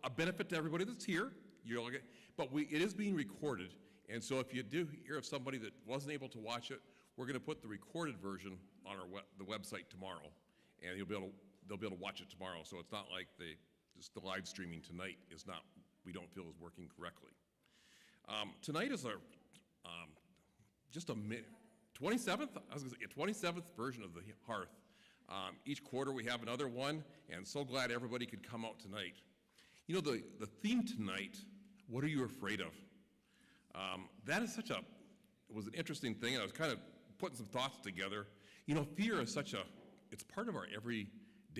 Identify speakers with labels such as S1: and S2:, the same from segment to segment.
S1: a benefit to everybody that's here. But it is being recorded, and so if you do hear of somebody that wasn't able to watch it, we're going to put the recorded version on the website tomorrow, and they'll be able to watch it tomorrow. So it's not like just the live streaming tonight we don't feel is working correctly. Tonight is just a 27th. I was going to say 27th version of the Hearth. Each quarter we have another one, and so glad everybody could come out tonight. You know, the theme tonight, what are you afraid of? That is it was an interesting thing, and I was kind of putting some thoughts together. You know, fear is it's part of our everyday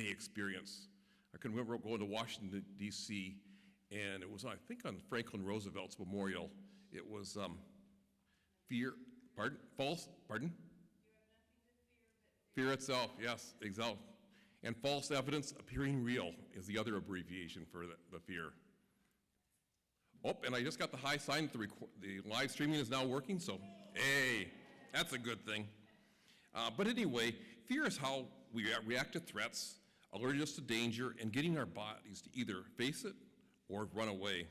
S1: experience. I can remember going to Washington, D.C., and it was, I think, on Franklin Roosevelt's memorial. It was fear, pardon? False, pardon? You have nothing to fear itself, yes, exactly. And false evidence appearing real is the other abbreviation for the fear. Oh, and I just got the high sign that the live streaming is now working, so hey, that's a good thing. But anyway, fear is how we react to threats, alerting us to danger, and getting our bodies to either face it or run away.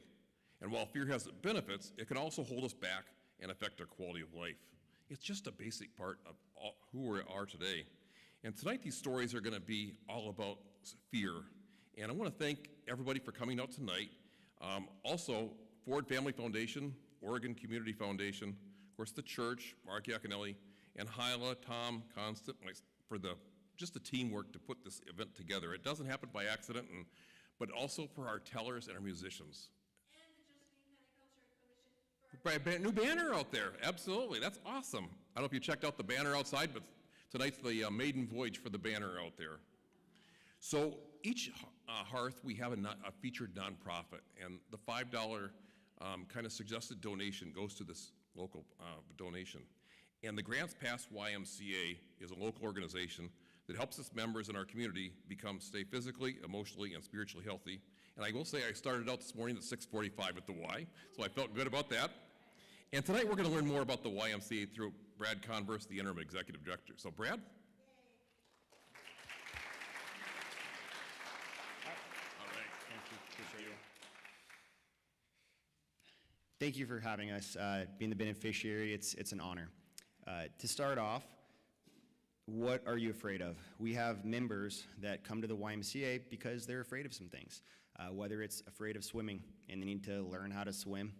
S1: And while fear has its benefits, it can also hold us back and affect our quality of life. It's just a basic part of who we are today. And tonight these stories are going to be all about fear. And I want to thank everybody for coming out tonight. Also, Ford Family Foundation, Oregon Community Foundation, of course the church, Mark Iaconelli, and Hyla, Tom, Constant, for just the teamwork to put this event together. It doesn't happen by accident, but also for our tellers and our musicians. And the Josephine County Cultural Commission. For new banner out there, absolutely, that's awesome. I don't know if you checked out the banner outside, but tonight's the maiden voyage for the banner out there. So each Hearth, we have a featured nonprofit, and the $5 kind of suggested donation goes to this local donation. And the Grants Pass YMCA is a local organization that helps its members in our community stay physically, emotionally, and spiritually healthy. And I will say I started out this morning at 6:45 at the Y, so I felt good about that. And tonight we're going to learn more about the YMCA through Brad Converse, the interim executive director. So Brad?
S2: Thank you for having us. Being the beneficiary, it's an honor. To start off, what are you afraid of? We have members that come to the YMCA because they're afraid of some things, whether it's afraid of swimming and they need to learn how to swim,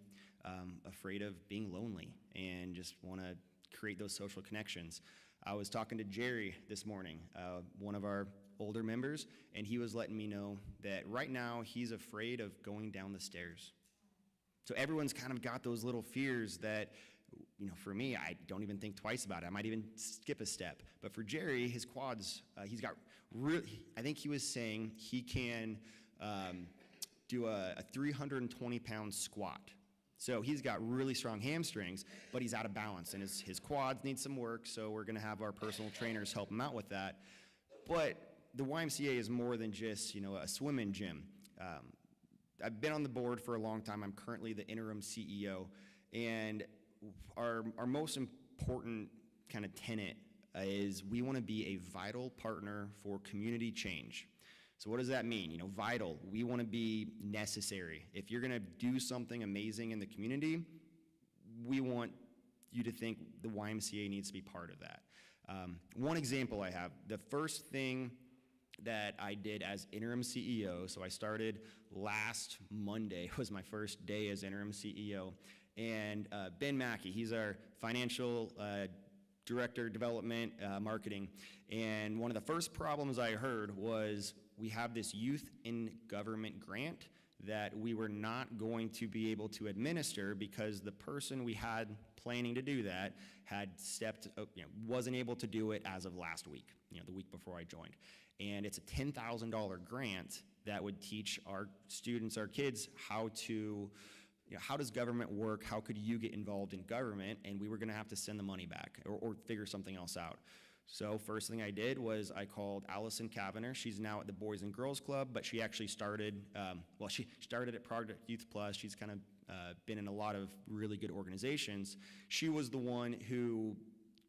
S2: afraid of being lonely and just want to create those social connections. I was talking to Jerry this morning, one of our older members, and he was letting me know that right now he's afraid of going down the stairs. So everyone's kind of got those little fears that, you know, for me, I don't even think twice about it. I might even skip a step. But for Jerry, his quads, he's got really, I think he was saying he can do a 320-pound squat. So he's got really strong hamstrings, but he's out of balance, and his quads need some work, so we're going to have our personal trainers help him out with that. But the YMCA is more than just, you know, a swimming gym. I've been on the board for a long time. I'm currently the interim CEO, and our most important kind of tenet is we want to be a vital partner for community change. So what does that mean? You know, vital. We want to be necessary. If you're going to do something amazing in the community, we want you to think the YMCA needs to be part of that. One example I have, the first thing that I did as interim CEO, so I started last Monday, was my first day as interim CEO, and Ben Mackey, he's our financial director, development, marketing, and one of the first problems I heard was we have this youth in government grant that we were not going to be able to administer because the person we had planning to do that had wasn't able to do it as of last week, the week before I joined. And it's a $10,000 grant that would teach our students, our kids, how to, how does government work? How could you get involved in government? And we were going to have to send the money back or figure something else out. So first thing I did was I called Allison Kavanagh. She's now at the Boys and Girls Club, but she actually started, she started at Project Youth Plus. She's kind of been in a lot of really good organizations. She was the one who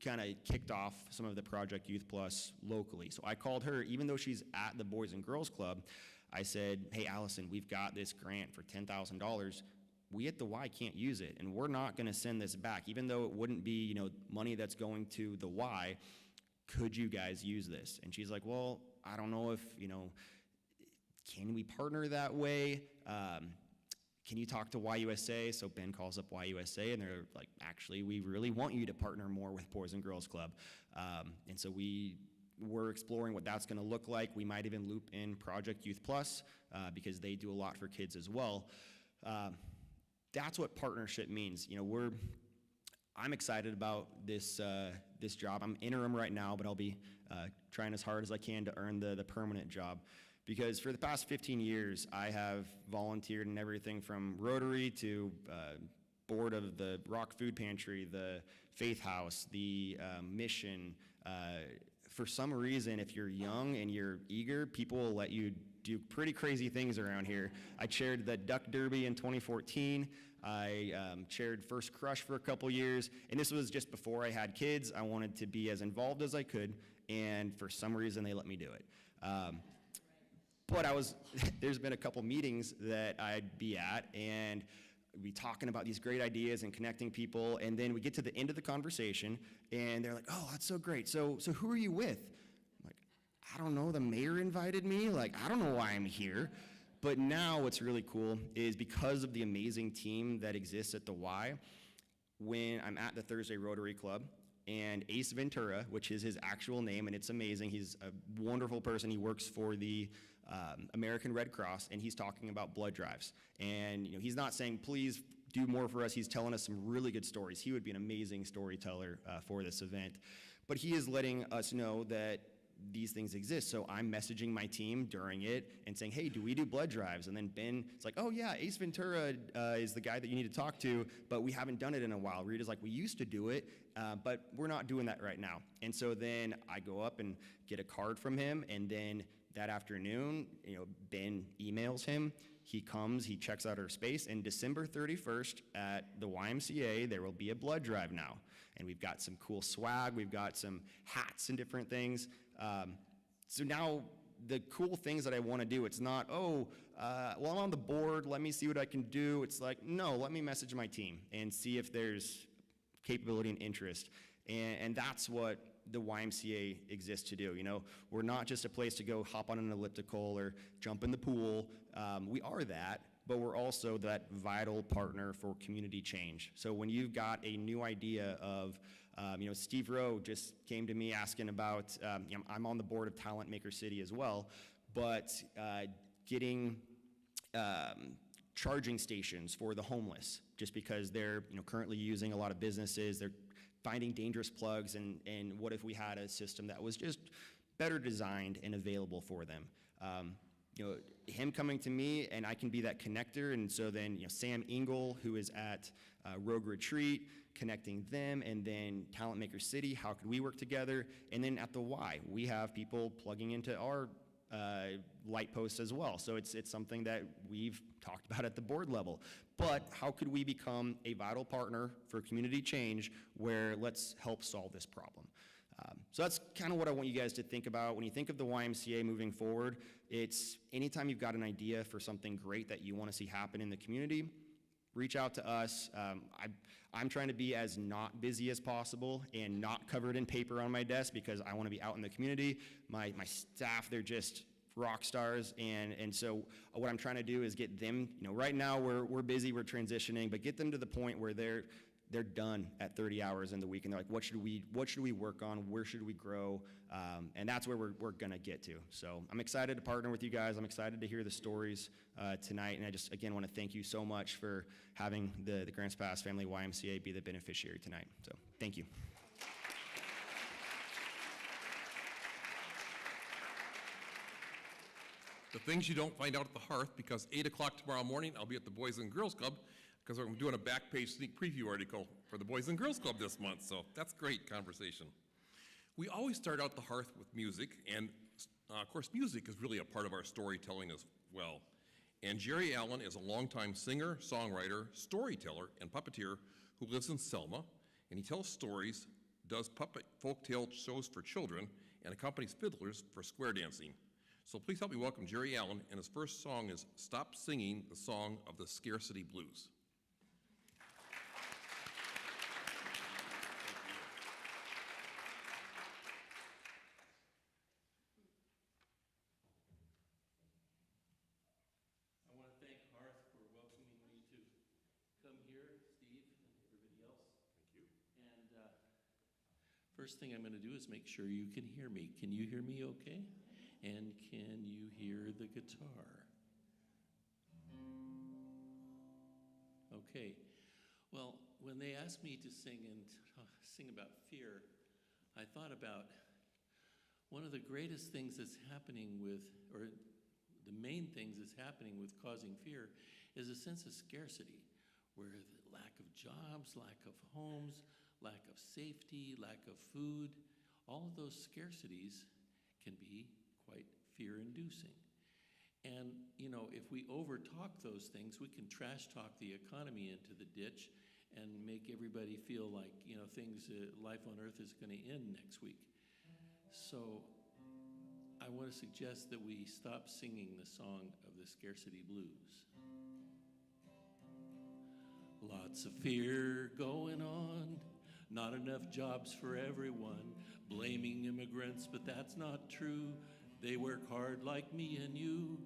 S2: kind of kicked off some of the Project Youth Plus locally. So I called her, even though she's at the Boys and Girls Club, I said, hey, Allison, we've got this grant for $10,000. We at the Y can't use it, and we're not going to send this back, even though it wouldn't be, money that's going to the Y. Could you guys use this? And she's like, well, I don't know if, can we partner that way? Can you talk to YUSA? So Ben calls up YUSA, and they're like, actually, we really want you to partner more with Boys and Girls Club. And so we're exploring what that's going to look like. We might even loop in Project Youth Plus because they do a lot for kids as well. That's what partnership means. I'm excited about this job. I'm interim right now, but I'll be trying as hard as I can to earn the permanent job. Because for the past 15 years, I have volunteered in everything from Rotary to board of the Rock Food Pantry, the Faith House, the Mission. For some reason, if you're young and you're eager, people will let you do pretty crazy things around here. I chaired the Duck Derby in 2014. I chaired First Crush for a couple years, and this was just before I had kids. I wanted to be as involved as I could, and for some reason, they let me do it. But there's been a couple meetings that I'd be at, and we'd be talking about these great ideas and connecting people, and then we get to the end of the conversation, and they're like, oh, that's so great. So who are you with? I'm like, I don't know, the mayor invited me. Like, I don't know why I'm here. But now what's really cool is because of the amazing team that exists at the Y, when I'm at the Thursday Rotary Club, and Ace Ventura, which is his actual name, and it's amazing. He's a wonderful person. He works for the American Red Cross, and he's talking about blood drives. And he's not saying, please do more for us. He's telling us some really good stories. He would be an amazing storyteller for this event. But he is letting us know that these things exist. So I'm messaging my team during it and saying, hey, do we do blood drives? And then Ben is like, oh yeah, Ace Ventura is the guy that you need to talk to, but we haven't done it in a while. Rita's like, we used to do it, but we're not doing that right now. And so then I go up and get a card from him, and then that afternoon, Ben emails him. He comes, he checks out our space, and December 31st at the YMCA, there will be a blood drive now. And we've got some cool swag, we've got some hats and different things. So now the cool things that I want to do, it's not, well, I'm on the board, let me see what I can do. It's like, no, let me message my team and see if there's capability and interest. And that's what the YMCA exists to do. We're not just a place to go hop on an elliptical or jump in the pool. We are that, but we're also that vital partner for community change. So when you've got a new idea of, Steve Rowe just came to me asking about, I'm on the board of Talent Maker City as well, but getting charging stations for the homeless, just because they're currently using a lot of businesses, they're finding dangerous plugs, and what if we had a system that was just better designed and available for them. Him coming to me, and I can be that connector, and so then Sam Engel, who is at Rogue Retreat, connecting them, and then Talent Maker City, how could we work together? And then at the Y, we have people plugging into our light posts as well. So it's something that we've talked about at the board level. But how could we become a vital partner for community change where let's help solve this problem? So that's kind of what I want you guys to think about. When you think of the YMCA moving forward, it's anytime you've got an idea for something great that you want to see happen in the community, reach out to us. I'm trying to be as not busy as possible and not covered in paper on my desk because I want to be out in the community. My staff, they're just rock stars, and so what I'm trying to do is get them, right now we're busy, we're transitioning, but get them to the point where they're done at 30 hours in the week, and they're like, what should we work on? Where should we grow? And that's where we're gonna get to. So I'm excited to partner with you guys. I'm excited to hear the stories tonight, and I just, again, want to thank you so much for having the Grants Pass Family YMCA be the beneficiary tonight. So thank you.
S1: The things you don't find out at the Hearth, because 8 o'clock tomorrow morning, I'll be at the Boys and Girls Club, because we're doing a back page sneak preview article for the Boys and Girls Club this month, so that's great conversation. We always start out the Hearth with music, and of course music is really a part of our storytelling as well. And Jerry Allen is a longtime singer, songwriter, storyteller, and puppeteer who lives in Selma, and he tells stories, does puppet folktale shows for children, and accompanies fiddlers for square dancing. So please help me welcome Jerry Allen, and his first song is Stop Singing the Song of the Scarcity Blues.
S3: I want to thank Hearth for welcoming me to come here, Steve and everybody else.
S1: Thank you.
S3: And first thing I'm going to do is make sure you can hear me. Can you hear me okay? And can you hear the guitar? Okay. Well, when they asked me to sing about fear, I thought about one of the greatest things that's happening with, or the main things that's happening with causing fear is a sense of scarcity, where the lack of jobs, lack of homes, lack of safety, lack of food, all of those scarcities can be quite fear-inducing. And, you know, if we overtalk those things, we can trash talk the economy into the ditch and make everybody feel like, you know, life on earth is going to end next week. So I want to suggest that we stop singing the song of the scarcity blues. Lots of fear going on, not enough jobs for everyone, blaming immigrants, but that's not true. They work hard like me and you,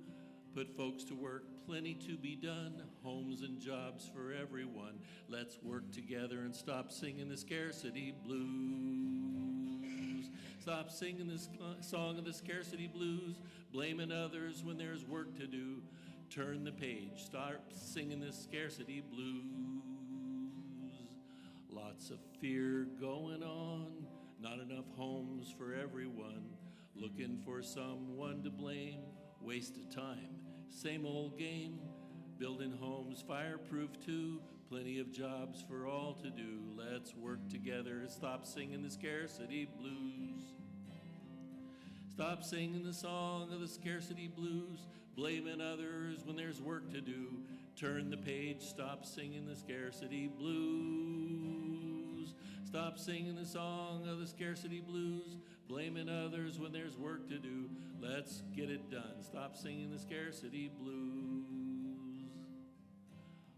S3: put folks to work, plenty to be done, homes and jobs for everyone. Let's work together and stop singing the scarcity blues. Stop singing this song of the scarcity blues, blaming others when there's work to do. Turn the page, start singing this scarcity blues. Lots of fear going on, not enough homes for everyone. Looking for someone to blame, waste of time, same old game. Building homes fireproof too, plenty of jobs for all to do. Let's work together, stop singing the scarcity blues. Stop singing the song of the scarcity blues, blaming others when there's work to do. Turn the page, stop singing the scarcity blues. Stop singing the song of the scarcity blues, blaming others when there's work to do. Let's get it done. Stop singing the scarcity blues.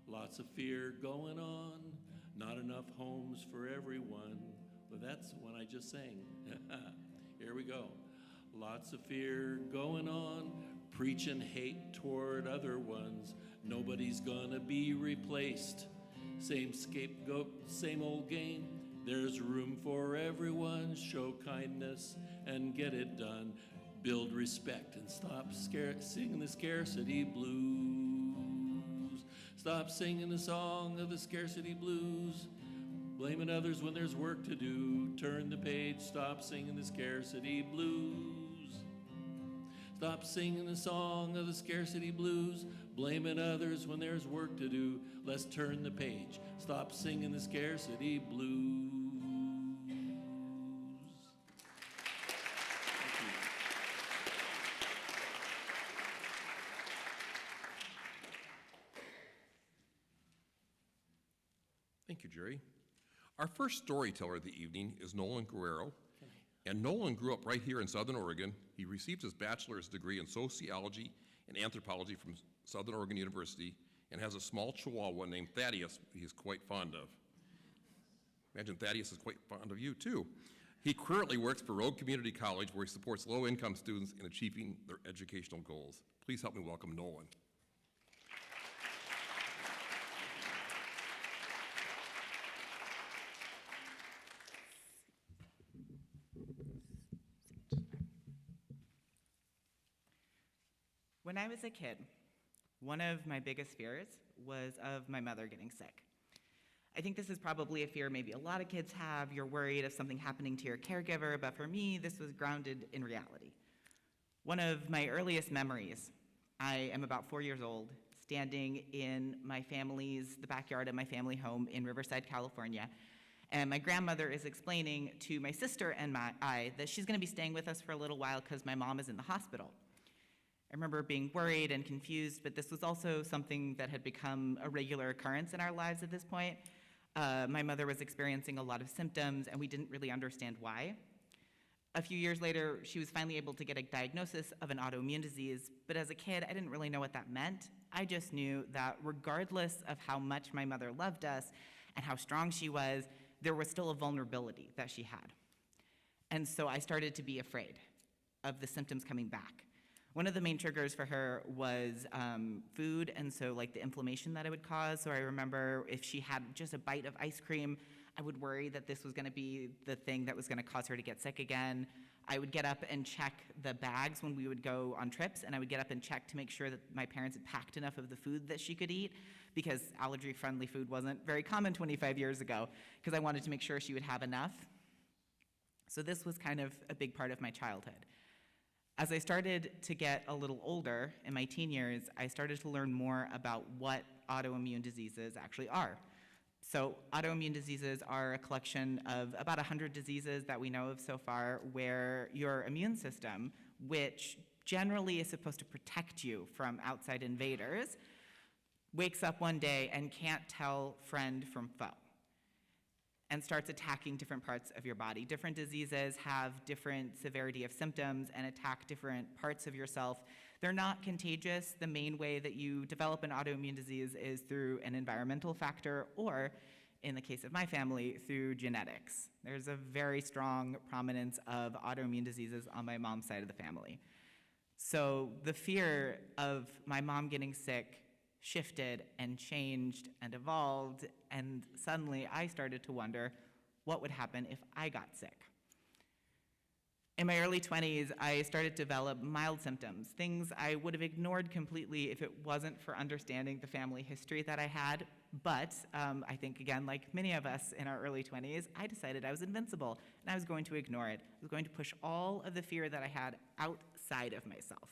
S3: Lots of fear going on, not enough homes for everyone. Well, that's the one I just sang. Here we go. Lots of fear going on, preaching hate toward other ones. Nobody's gonna be replaced. Same scapegoat, same old game. There's room for everyone. Show kindness and get it done. Build respect and stop singing the scarcity blues. Stop singing the song of the scarcity blues, blaming others when there's work to do. Turn the page, stop singing the scarcity blues. Stop singing the song of the scarcity blues, blaming others when there's work to do. Let's turn the page, stop singing the scarcity blues.
S1: Thank you, Jerry. Our first storyteller of the evening is Nolan Guerrero. And Nolan grew up right here in Southern Oregon. He received his bachelor's degree in sociology and anthropology from Southern Oregon University and has a small chihuahua named Thaddeus he's quite fond of. Imagine Thaddeus is quite fond of you, too. He currently works for Rogue Community College, where he supports low-income students in achieving their educational goals. Please help me welcome Nolan.
S4: When I was a kid, one of my biggest fears was of my mother getting sick. I think this is probably a fear maybe a lot of kids have. You're worried of something happening to your caregiver, but for me, this was grounded in reality. One of my earliest memories, I am about 4 years old, standing in the backyard of my family home in Riverside, California, and my grandmother is explaining to my sister and I that she's gonna be staying with us for a little while because my mom is in the hospital. I remember being worried and confused, but this was also something that had become a regular occurrence in our lives at this point. My mother was experiencing a lot of symptoms, and we didn't really understand why. A few years later, she was finally able to get a diagnosis of an autoimmune disease, but as a kid, I didn't really know what that meant. I just knew that regardless of how much my mother loved us and how strong she was, there was still a vulnerability that she had. And so I started to be afraid of the symptoms coming back. One of the main triggers for her was food, and so like the inflammation that it would cause. So I remember if she had just a bite of ice cream, I would worry that this was gonna be the thing that was gonna cause her to get sick again. I would get up and check the bags when we would go on trips, and I would get up and check to make sure that my parents had packed enough of the food that she could eat, because allergy-friendly food wasn't very common 25 years ago, because I wanted to make sure she would have enough. So this was kind of a big part of my childhood. As I started to get a little older, in my teen years, I started to learn more about what autoimmune diseases actually are. So autoimmune diseases are a collection of about 100 diseases that we know of so far, where your immune system, which generally is supposed to protect you from outside invaders, wakes up one day and can't tell friend from foe and starts attacking different parts of your body. Different diseases have different severity of symptoms and attack different parts of yourself. They're not contagious. The main way that you develop an autoimmune disease is through an environmental factor, or in the case of my family, through genetics. There's a very strong prominence of autoimmune diseases on my mom's side of the family. So the fear of my mom getting sick shifted and changed and evolved, and suddenly I started to wonder what would happen if I got sick. In my early 20s, I started to develop mild symptoms, things I would have ignored completely if it wasn't for understanding the family history that I had. But I think, again, like many of us in our early 20s, I decided I was invincible, and I was going to ignore it. I was going to push all of the fear that I had outside of myself.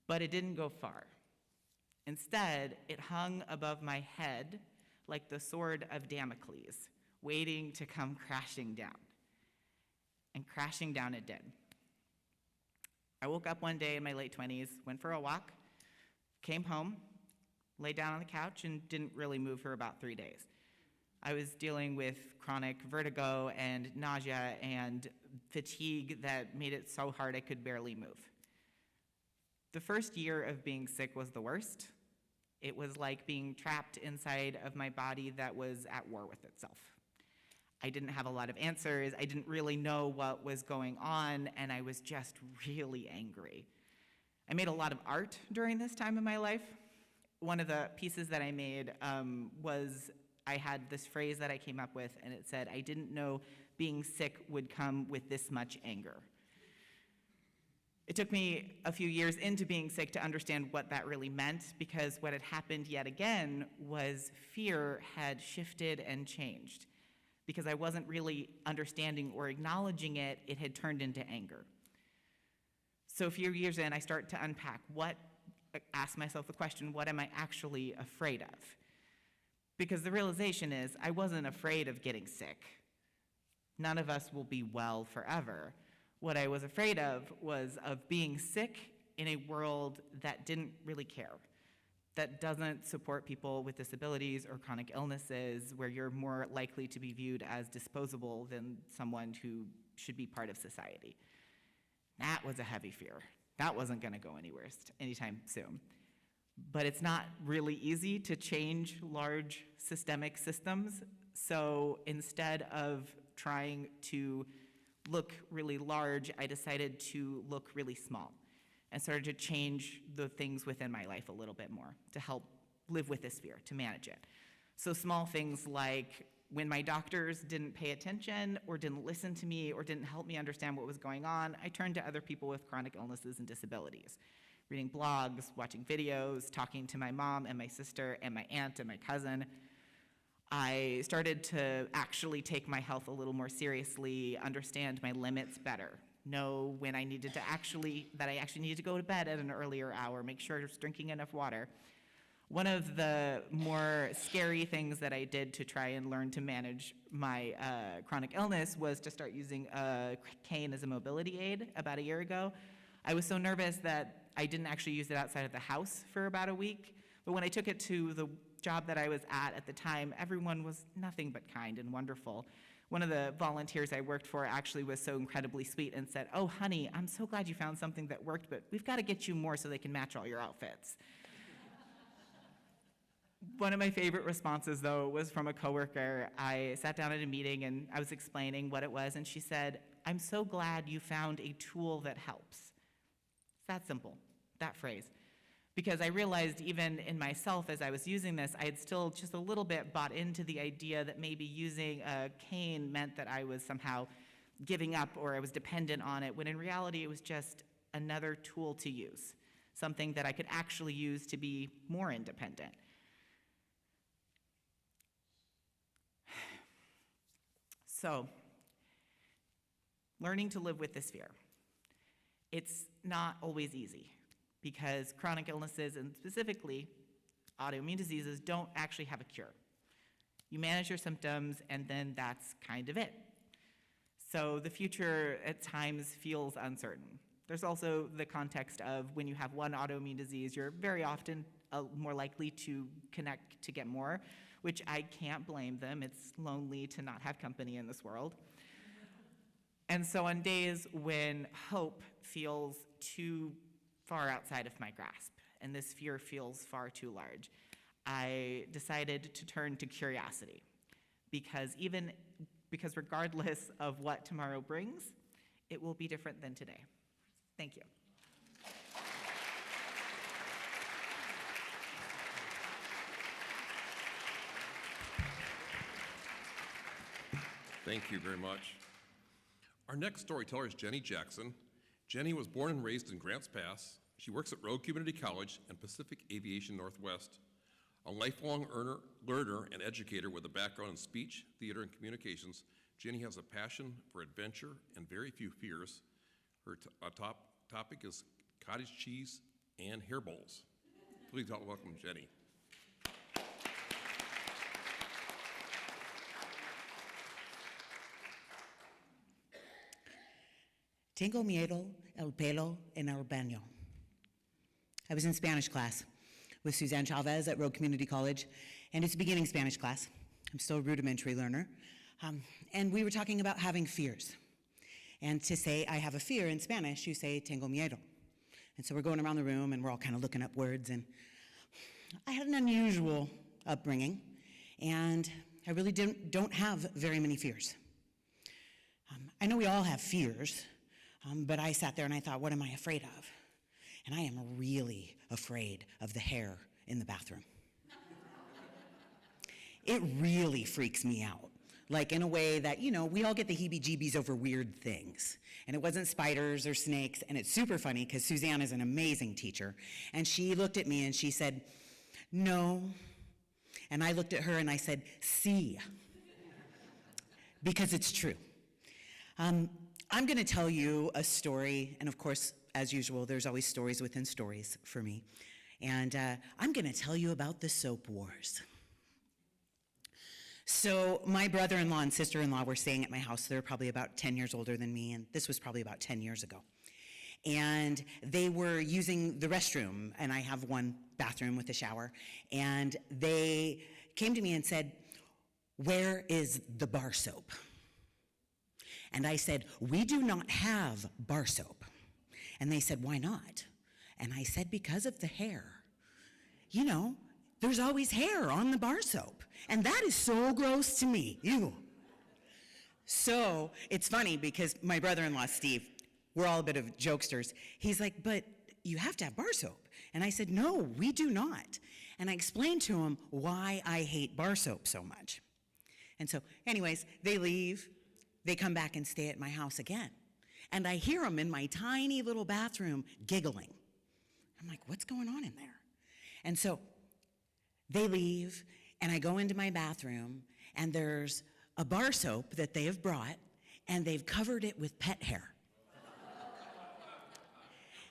S4: But it didn't go far. Instead, it hung above my head like the sword of Damocles, waiting to come crashing down. And crashing down it did. I woke up one day in my late 20s, went for a walk, came home, laid down on the couch, and didn't really move for about 3 days. I was dealing with chronic vertigo and nausea and fatigue that made it so hard I could barely move. The first year of being sick was the worst. It was like being trapped inside of my body that was at war with itself. I didn't have a lot of answers. I didn't really know what was going on, and I was just really angry. I made a lot of art during this time in my life. One of the pieces that I made was, I had this phrase that I came up with, and it said, "I didn't know being sick would come with this much anger." It took me a few years into being sick to understand what that really meant, because what had happened yet again was fear had shifted and changed. Because I wasn't really understanding or acknowledging it, it had turned into anger. So a few years in, I start to unpack ask myself the question, what am I actually afraid of? Because the realization is, I wasn't afraid of getting sick. None of us will be well forever. What I was afraid of was of being sick in a world that didn't really care, that doesn't support people with disabilities or chronic illnesses, where you're more likely to be viewed as disposable than someone who should be part of society. That was a heavy fear. That wasn't gonna go anywhere anytime soon. But it's not really easy to change large systemic systems, so instead of trying to look really large, I decided to look really small and started to change the things within my life a little bit more to help live with this fear, to manage it. So small things like when my doctors didn't pay attention or didn't listen to me or didn't help me understand what was going on, I turned to other people with chronic illnesses and disabilities, reading blogs, watching videos, talking to my mom and my sister and my aunt and my cousin. I started to actually take my health a little more seriously, understand my limits better, know when I needed to that I actually needed to go to bed at an earlier hour, make sure I was drinking enough water. One of the more scary things that I did to try and learn to manage my chronic illness was to start using a cane as a mobility aid about a year ago. I was so nervous that I didn't actually use it outside of the house for about a week, but when I took it to the job that I was at the time, everyone was nothing but kind and wonderful. One of the volunteers I worked for actually was so incredibly sweet and said, "Oh, honey, I'm so glad you found something that worked, but we've got to get you more so they can match all your outfits." One of my favorite responses, though, was from a coworker. I sat down at a meeting and I was explaining what it was, and she said, "I'm so glad you found a tool that helps." It's that simple, that phrase. Because I realized even in myself as I was using this, I had still just a little bit bought into the idea that maybe using a cane meant that I was somehow giving up or I was dependent on it, when in reality it was just another tool to use, something that I could actually use to be more independent. So, learning to live with this fear. It's not always easy because chronic illnesses, and specifically autoimmune diseases, don't actually have a cure. You manage your symptoms and then that's kind of it. So the future at times feels uncertain. There's also the context of when you have one autoimmune disease, you're very often more likely to connect to get more, which I can't blame them. It's lonely to not have company in this world. And so on days when hope feels too far outside of my grasp and this fear feels far too large, I decided to turn to curiosity because regardless of what tomorrow brings, it will be different than today. Thank you.
S1: Thank you very much. Our next storyteller is Jenny Jackson. Jenny was born and raised in Grants Pass. She works at Rogue Community College and Pacific Aviation Northwest. A lifelong learner and educator with a background in speech, theater, and communications, Jenny has a passion for adventure and very few fears. Her top topic is cottage cheese and hair bowls. Please welcome Jenny.
S5: Tengo miedo el pelo en el baño. I was in Spanish class with Suzanne Chavez at Rogue Community College, and it's a beginning Spanish class. I'm still a rudimentary learner. And we were talking about having fears. And to say I have a fear in Spanish, you say tengo miedo. And so we're going around the room and we're all kind of looking up words, and I had an unusual upbringing, and I really don't have very many fears. I know we all have fears, but I sat there and I thought, what am I afraid of? And I am really afraid of the hair in the bathroom. It really freaks me out. Like in a way that, you know, we all get the heebie-jeebies over weird things. And it wasn't spiders or snakes, and it's super funny because Suzanne is an amazing teacher. And she looked at me and she said, no. And I looked at her and I said, sí. Because it's true. I'm going to tell you a story, and of course, as usual, there's always stories within stories for me. And I'm going to tell you about the soap wars. So my brother-in-law and sister-in-law were staying at my house. They're probably about 10 years older than me, and this was probably about 10 years ago. And they were using the restroom, and I have one bathroom with a shower, and they came to me and said, "Where is the bar soap?" And I said, "We do not have bar soap." And they said, "Why not?" And I said, "Because of the hair. You know, there's always hair on the bar soap. And that is so gross to me. Ew." So it's funny because my brother-in-law, Steve, we're all a bit of jokesters. He's like, "But you have to have bar soap." And I said, "No, we do not." And I explained to him why I hate bar soap so much. And so anyways, they leave. They come back and stay at my house again. And I hear them in my tiny little bathroom giggling. I'm like, what's going on in there? And so they leave, and I go into my bathroom, and there's a bar soap that they have brought, and they've covered it with pet hair.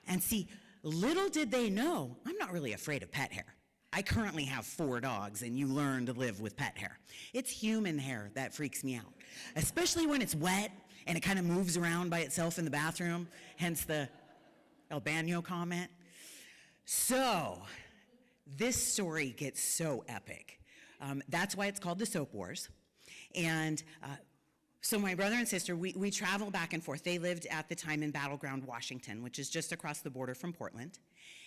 S5: And see, little did they know, I'm not really afraid of pet hair. I currently have 4 dogs, and you learn to live with pet hair. It's human hair that freaks me out, especially when it's wet and it kind of moves around by itself in the bathroom, hence the El Baño comment. So this story gets so epic. That's why it's called the Soap Wars. And So my brother and sister, we travel back and forth. They lived at the time in Battleground, Washington, which is just across the border from Portland.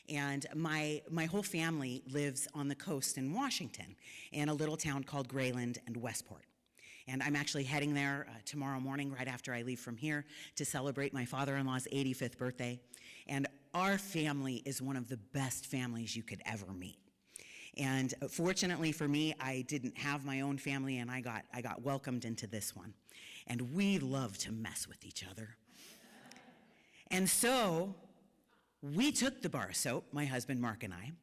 S5: And my whole family lives on the coast in Washington, in a little town called Grayland and Westport. And I'm actually heading there tomorrow morning, right after I leave from here, to celebrate my father-in-law's 85th birthday. And our family is one of the best families you could ever meet. And fortunately for me, I didn't have my own family, and I got welcomed into this one. And we love to mess with each other. And so we took the bar of soap, my husband Mark and I,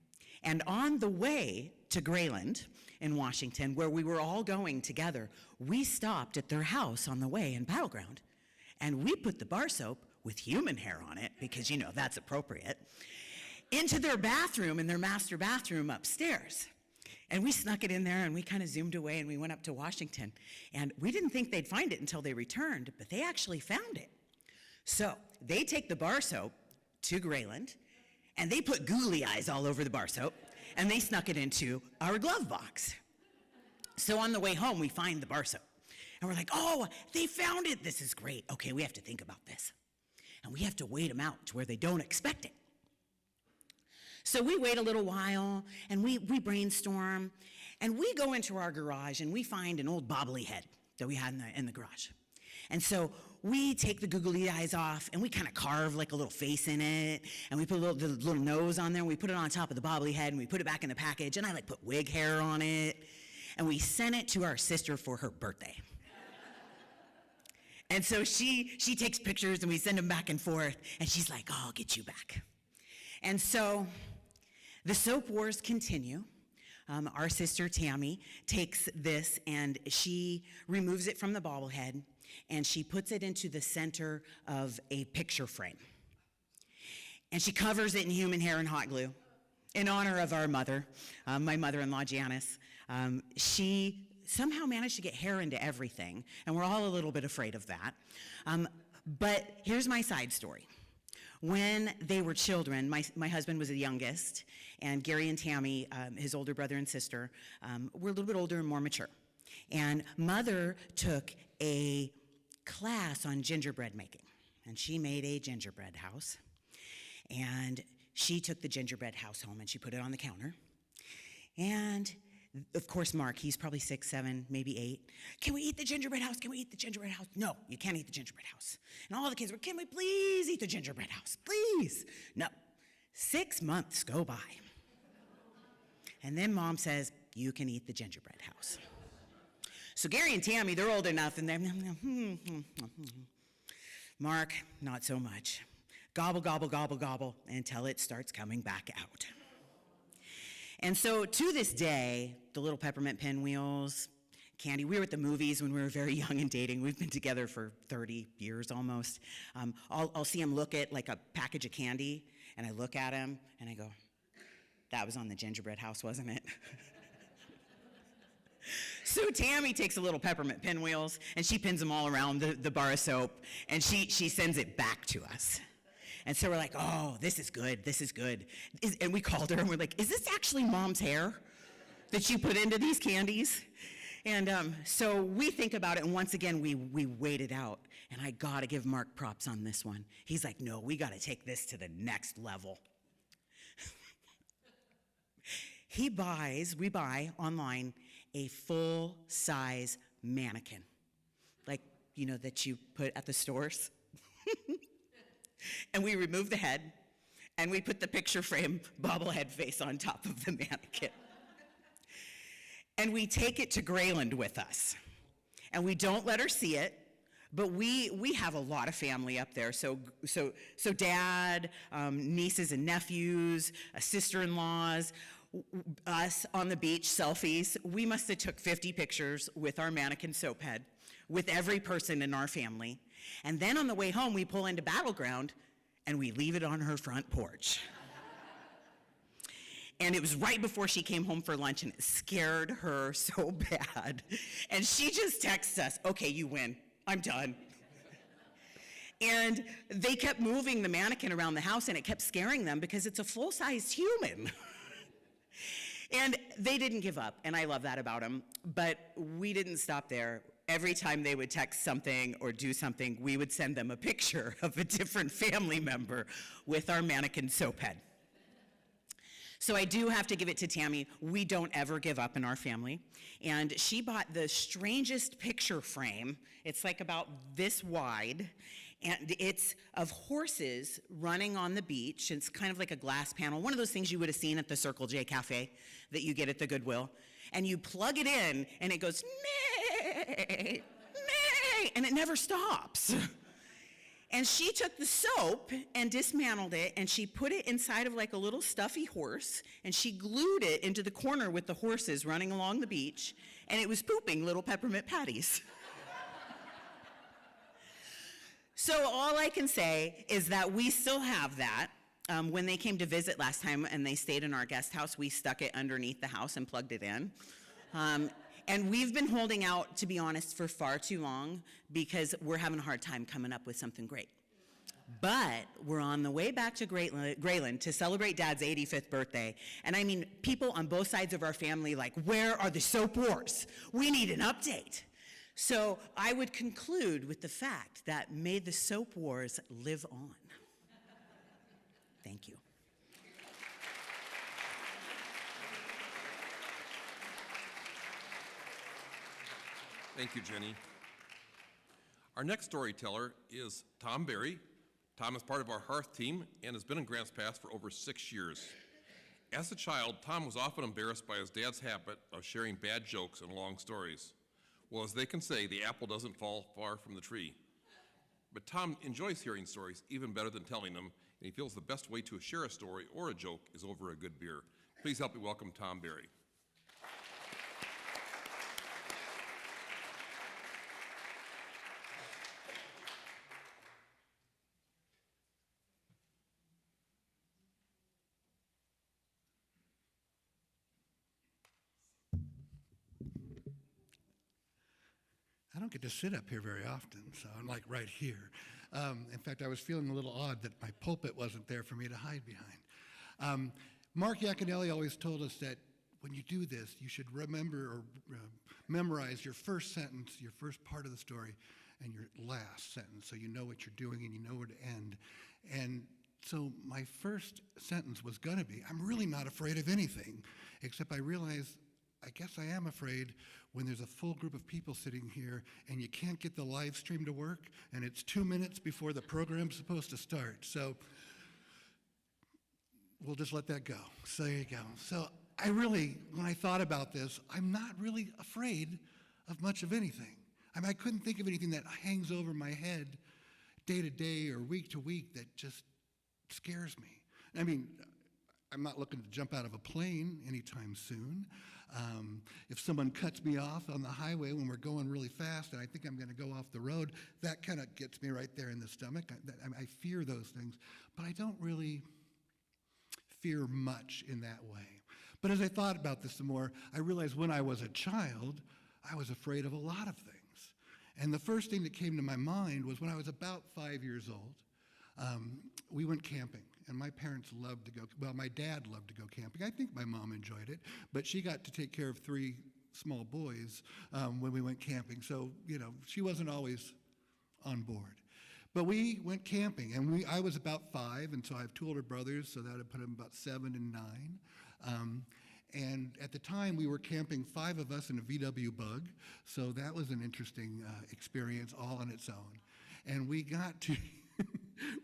S5: and on the way to Grayland in Washington, where we were all going together, we stopped at their house on the way in Battleground, and we put the bar soap with human hair on it, because, you know, that's appropriate, into their bathroom, in their master bathroom upstairs. And we snuck it in there, and we kind of zoomed away, and we went up to Washington. And we didn't think they'd find it until they returned, but they actually found it. So they take the bar soap to Grayland, and they put googly eyes all over the bar soap, and they snuck it into our glove box. So on the way home, we find the bar soap. And we're like, oh, they found it. This is great. Okay, we have to think about this. And we have to wait them out to where they don't expect it. So we wait a little while, and we brainstorm, and we go into our garage, and we find an old bobbly head that we had in the garage. And so we take the googly eyes off, and we kind of carve like a little face in it, and we put the little nose on there, and we put it on top of the bobbly head, and we put it back in the package, and I like put wig hair on it, and we sent it to our sister for her birthday. And so she takes pictures, and we send them back and forth, and she's like, oh, I'll get you back. And so the soap wars continue. Our sister Tammy takes this, and she removes it from the bobblehead, and she puts it into the center of a picture frame. And she covers it in human hair and hot glue in honor of our mother, my mother-in-law Janice. She somehow managed to get hair into everything, and we're all a little bit afraid of that. But here's my side story. When they were children, my husband was the youngest, and Gary and Tammy, his older brother and sister, were a little bit older and more mature. And Mother took a class on gingerbread making, and she made a gingerbread house. And she took the gingerbread house home, and she put it on the counter. And of course, Mark, he's probably 6, 7, maybe 8. Can we eat the gingerbread house? Can we eat the gingerbread house? No, you can't eat the gingerbread house. And all the kids were, can we please eat the gingerbread house? Please. No. 6 months go by. And then Mom says, you can eat the gingerbread house. So Gary and Tammy, they're old enough, and they're, Mark, not so much. Gobble, gobble, gobble, gobble, until it starts coming back out. And so to this day, the little peppermint pinwheels, candy, we were at the movies when we were very young and dating. We've been together for 30 years almost. I'll see him look at like a package of candy, and I look at him, and I go, that was on the gingerbread house, wasn't it? So Tammy takes a little peppermint pinwheels, and she pins them all around the bar of soap, and she sends it back to us. And so we're like, oh, this is good, this is good. And we called her, and we're like, is this actually Mom's hair that you put into these candies? And so we think about it, and once again, we wait it out. And I gotta give Mark props on this one. He's like, no, we gotta take this to the next level. We buy online a full-size mannequin, like, you know, that you put at the stores. And we remove the head, and we put the picture frame bobblehead face on top of the mannequin. And we take it to Grayland with us. And we don't let her see it, but we have a lot of family up there. So Dad, nieces and nephews, sister-in-laws, us on the beach, selfies. We must have took 50 pictures with our mannequin soap head, with every person in our family. And then on the way home, we pull into Battleground, and we leave it on her front porch. And it was right before she came home for lunch, and it scared her so bad. And she just texts us, okay, you win, I'm done. And they kept moving the mannequin around the house, and it kept scaring them because it's a full-sized human. And they didn't give up, and I love that about them. But we didn't stop there. Every time they would text something or do something, we would send them a picture of a different family member with our mannequin soap head. So I do have to give it to Tammy. We don't ever give up in our family. And she bought the strangest picture frame. It's like about this wide. And it's of horses running on the beach. It's kind of like a glass panel, one of those things you would have seen at the Circle J Cafe that you get at the Goodwill. And you plug it in, and it goes, May, May, and it never stops. And she took the soap and dismantled it, and she put it inside of like a little stuffy horse, and she glued it into the corner with the horses running along the beach, and it was pooping little peppermint patties. So all I can say is that we still have that. When they came to visit last time and they stayed in our guest house, we stuck it underneath the house and plugged it in. And we've been holding out, to be honest, for far too long because we're having a hard time coming up with something great. But we're on the way back to Grayland to celebrate Dad's 85th birthday. And I mean, people on both sides of our family like, where are the soap wars? We need an update. So I would conclude with the fact that may the soap wars live on. Thank you.
S1: Thank you, Jenny. Our next storyteller is Tom Berry. Tom is part of our Hearth team and has been in Grants Pass for over 6 years. As a child, Tom was often embarrassed by his dad's habit of sharing bad jokes and long stories. Well, as they can say, the apple doesn't fall far from the tree. But Tom enjoys hearing stories even better than telling them, and he feels the best way to share a story or a joke is over a good beer. Please help me welcome Tom Berry.
S6: I don't get to sit up here very often, so I'm like right here. In fact, I was feeling a little odd that my pulpit wasn't there for me to hide behind. Mark Iaconelli always told us that when you do this, you should remember or memorize your first sentence, your first part of the story, and your last sentence, so you know what you're doing and you know where to end. And so my first sentence was going to be, I'm really not afraid of anything, except I realized I guess I am afraid when there's a full group of people sitting here and you can't get the live stream to work and it's 2 minutes before the program's supposed to start. So we'll just let that go. So there you go. So I really, when I thought about this, I'm not really afraid of much of anything. I mean, I couldn't think of anything that hangs over my head day to day or week to week that just scares me. I mean, I'm not looking to jump out of a plane anytime soon. If someone cuts me off on the highway when we're going really fast and I think I'm going to go off the road, that kind of gets me right there in the stomach. I fear those things, but I don't really fear much in that way. But as I thought about this some more, I realized when I was a child, I was afraid of a lot of things. And the first thing that came to my mind was when I was about 5 years old, we went camping. And my parents loved to go, well, my dad loved to go camping. I think my mom enjoyed it, but she got to take care of 3 small boys when we went camping. So, you know, she wasn't always on board. But we went camping, and I was about 5, and so I have 2 older brothers, so that would put them about 7 and 9. And at the time, we were camping 5 of us in a VW Bug, so that was an interesting experience all on its own. And we got to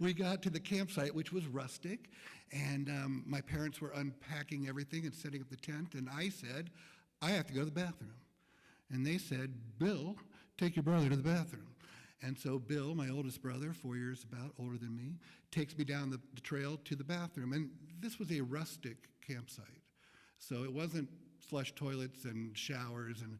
S6: we got to the campsite, which was rustic, and my parents were unpacking everything and setting up the tent, and I said, I have to go to the bathroom. And they said, Bill, take your brother to the bathroom. And so Bill, my oldest brother, 4 years about older than me, takes me down the trail to the bathroom. And this was a rustic campsite. So it wasn't flush toilets and showers, and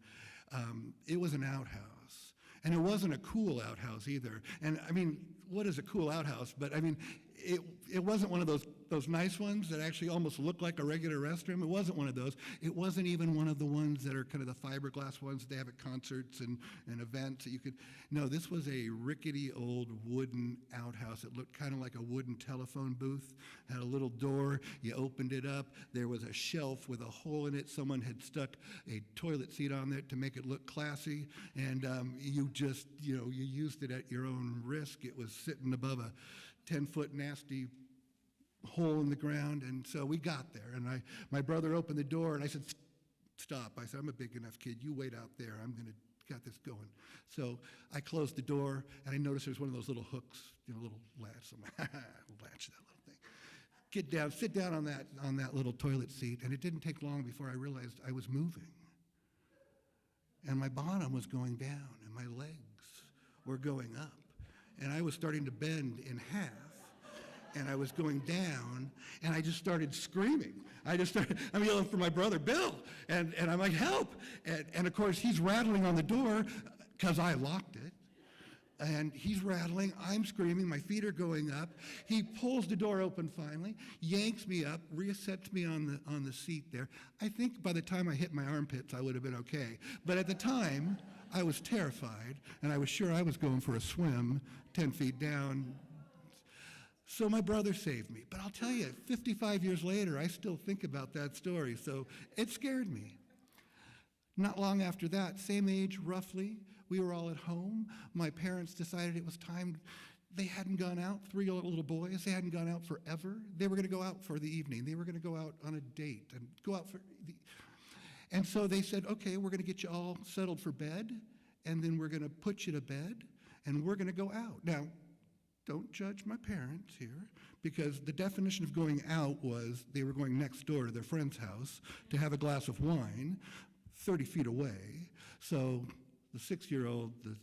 S6: it was an outhouse. And it wasn't a cool outhouse either. And I mean, what is a cool outhouse? But I mean, it wasn't one of those those nice ones that actually almost look like a regular restroom. It wasn't one of those. It wasn't even one of the ones that are kind of the fiberglass ones that they have at concerts and events that you could. No, this was a rickety old wooden outhouse. It looked kind of like a wooden telephone booth. Had a little door. You opened it up. There was a shelf with a hole in it. Someone had stuck a toilet seat on there to make it look classy, and you just, you used it at your own risk. It was sitting above a 10-foot nasty hole in the ground, and so we got there, and my brother opened the door, and I said, stop. I said, I'm a big enough kid. You wait out there. I'm going to got this going. So I closed the door, and I noticed there's one of those little hooks, little latch. So I'm like, latch that little thing. Get down, sit down on that little toilet seat, and it didn't take long before I realized I was moving. And my bottom was going down, and my legs were going up, and I was starting to bend in half. And I was going down, and I just started screaming. I'm yelling for my brother, Bill, and I'm like, help. And of course, he's rattling on the door because I locked it. And he's rattling, I'm screaming, my feet are going up. He pulls the door open finally, yanks me up, resets me on the seat there. I think by the time I hit my armpits, I would have been okay. But at the time, I was terrified, and I was sure I was going for a swim 10 feet down. So my brother saved me. But I'll tell you, 55 years later, I still think about that story. So it scared me. Not long after that, same age roughly, we were all at home. My parents decided it was time. They hadn't gone out, 3 little boys. They hadn't gone out forever. They were going to go out for the evening. They were going to go out on a date and go out and so they said, okay, we're going to get you all settled for bed, and then we're going to put you to bed, and we're going to go out. Now, don't judge my parents here, because the definition of going out was they were going next door to their friend's house to have a glass of wine 30 feet away. So the 6-year-old, the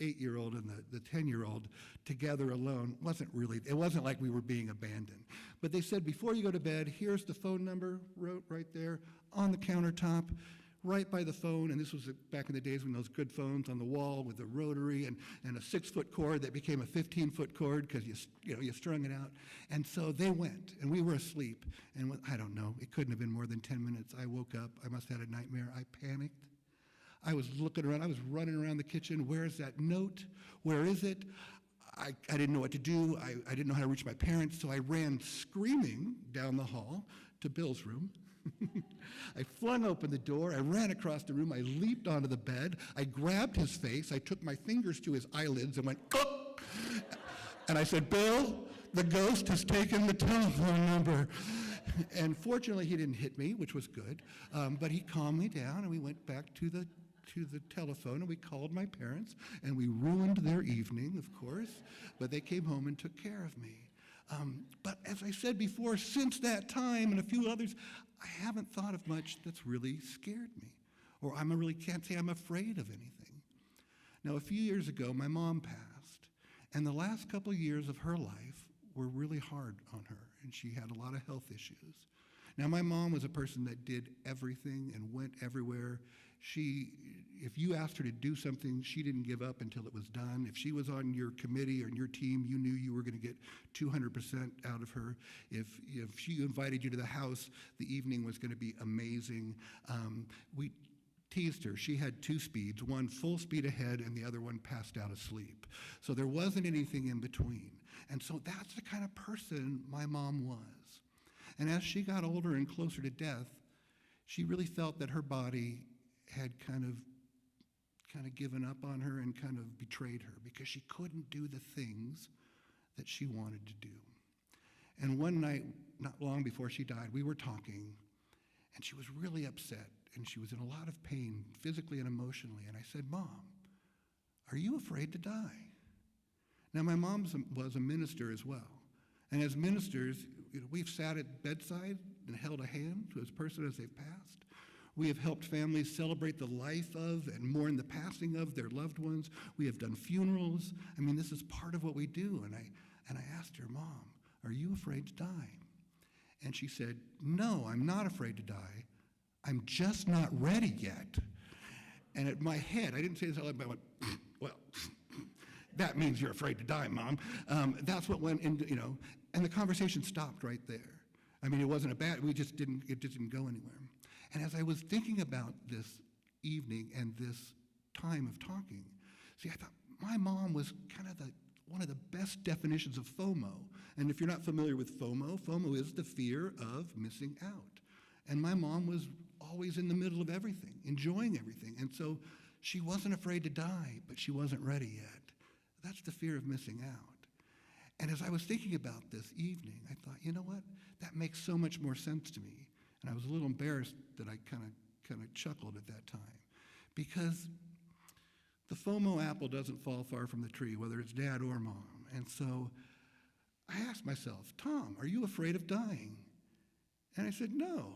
S6: 8-year-old, and the 10-year-old together alone it wasn't like we were being abandoned. But they said, before you go to bed, here's the phone number, wrote right there on the countertop, right by the phone, and this was back in the days when those good phones on the wall with the rotary and a 6-foot cord that became a 15-foot cord because you strung it out. And so they went, and we were asleep. And I don't know, it couldn't have been more than 10 minutes. I woke up. I must have had a nightmare. I panicked. I was looking around. I was running around the kitchen. Where's that note? Where is it? I didn't know what to do. I didn't know how to reach my parents, so I ran screaming down the hall to Bill's room. I flung open the door, I ran across the room, I leaped onto the bed, I grabbed his face, I took my fingers to his eyelids and went, oh! And I said, Bill, the ghost has taken the telephone number. And fortunately, he didn't hit me, which was good, but he calmed me down, and we went back to the telephone, and we called my parents, and we ruined their evening, of course, but they came home and took care of me. But as I said before, since that time and a few others, I haven't thought of much that's really scared me, or can't say I'm afraid of anything. Now, a few years ago, my mom passed, and the last couple of years of her life were really hard on her, and she had a lot of health issues. Now, my mom was a person that did everything and went everywhere. If you asked her to do something, she didn't give up until it was done. If she was on your committee or in your team, you knew you were going to get 200% out of her. If she invited you to the house, the evening was going to be amazing. We teased her. She had 2 speeds, one full speed ahead and the other one passed out asleep. So there wasn't anything in between. And so that's the kind of person my mom was. And as she got older and closer to death, she really felt that her body had kind of given up on her and kind of betrayed her because she couldn't do the things that she wanted to do. And one night, not long before she died, we were talking, and she was really upset, and she was in a lot of pain, physically and emotionally. And I said, Mom, are you afraid to die? Now, my mom was a minister as well. And as ministers, we've sat at bedside and held a hand to a person as they've passed. We have helped families celebrate the life of and mourn the passing of their loved ones. We have done funerals. I mean, this is part of what we do. And I asked her, Mom, are you afraid to die? And she said, no, I'm not afraid to die. I'm just not ready yet. And at my head, I didn't say this out loud, but I went, well, that means you're afraid to die, Mom. That's what went into, And the conversation stopped right there. I mean, it wasn't it just didn't go anywhere. And as I was thinking about this evening and this time of talking, see, I thought my mom was kind of one of the best definitions of FOMO. And if you're not familiar with FOMO, FOMO is the fear of missing out. And my mom was always in the middle of everything, enjoying everything. And so she wasn't afraid to die, but she wasn't ready yet. That's the fear of missing out. And as I was thinking about this evening, I thought, you know what? That makes so much more sense to me. And I was a little embarrassed that I kind of chuckled at that time. Because the FOMO apple doesn't fall far from the tree, whether it's dad or mom. And so I asked myself, Tom, are you afraid of dying? And I said, no,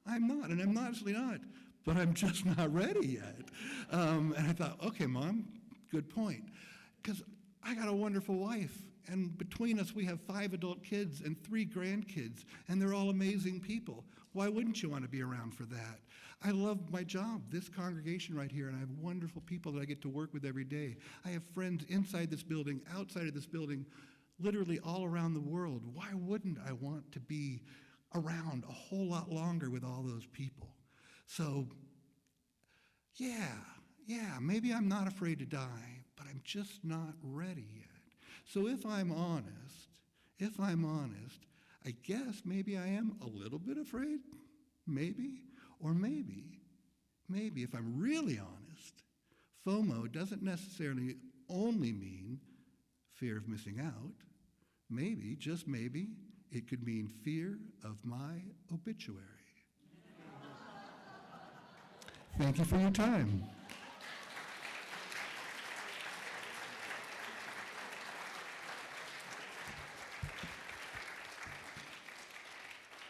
S6: I'm not. And I'm honestly not. But I'm just not ready yet. And I thought, okay, Mom, good point. Because I got a wonderful wife. And between us, we have 5 adult kids and 3 grandkids, and they're all amazing people. Why wouldn't you want to be around for that? I love my job, this congregation right here, and I have wonderful people that I get to work with every day. I have friends inside this building, outside of this building, literally all around the world. Why wouldn't I want to be around a whole lot longer with all those people? So, yeah, maybe I'm not afraid to die, but I'm just not ready yet. So if I'm honest, I guess maybe I am a little bit afraid, maybe, or maybe if I'm really honest, FOMO doesn't necessarily only mean fear of missing out. Maybe, just maybe, it could mean fear of my obituary. Thank you for your time.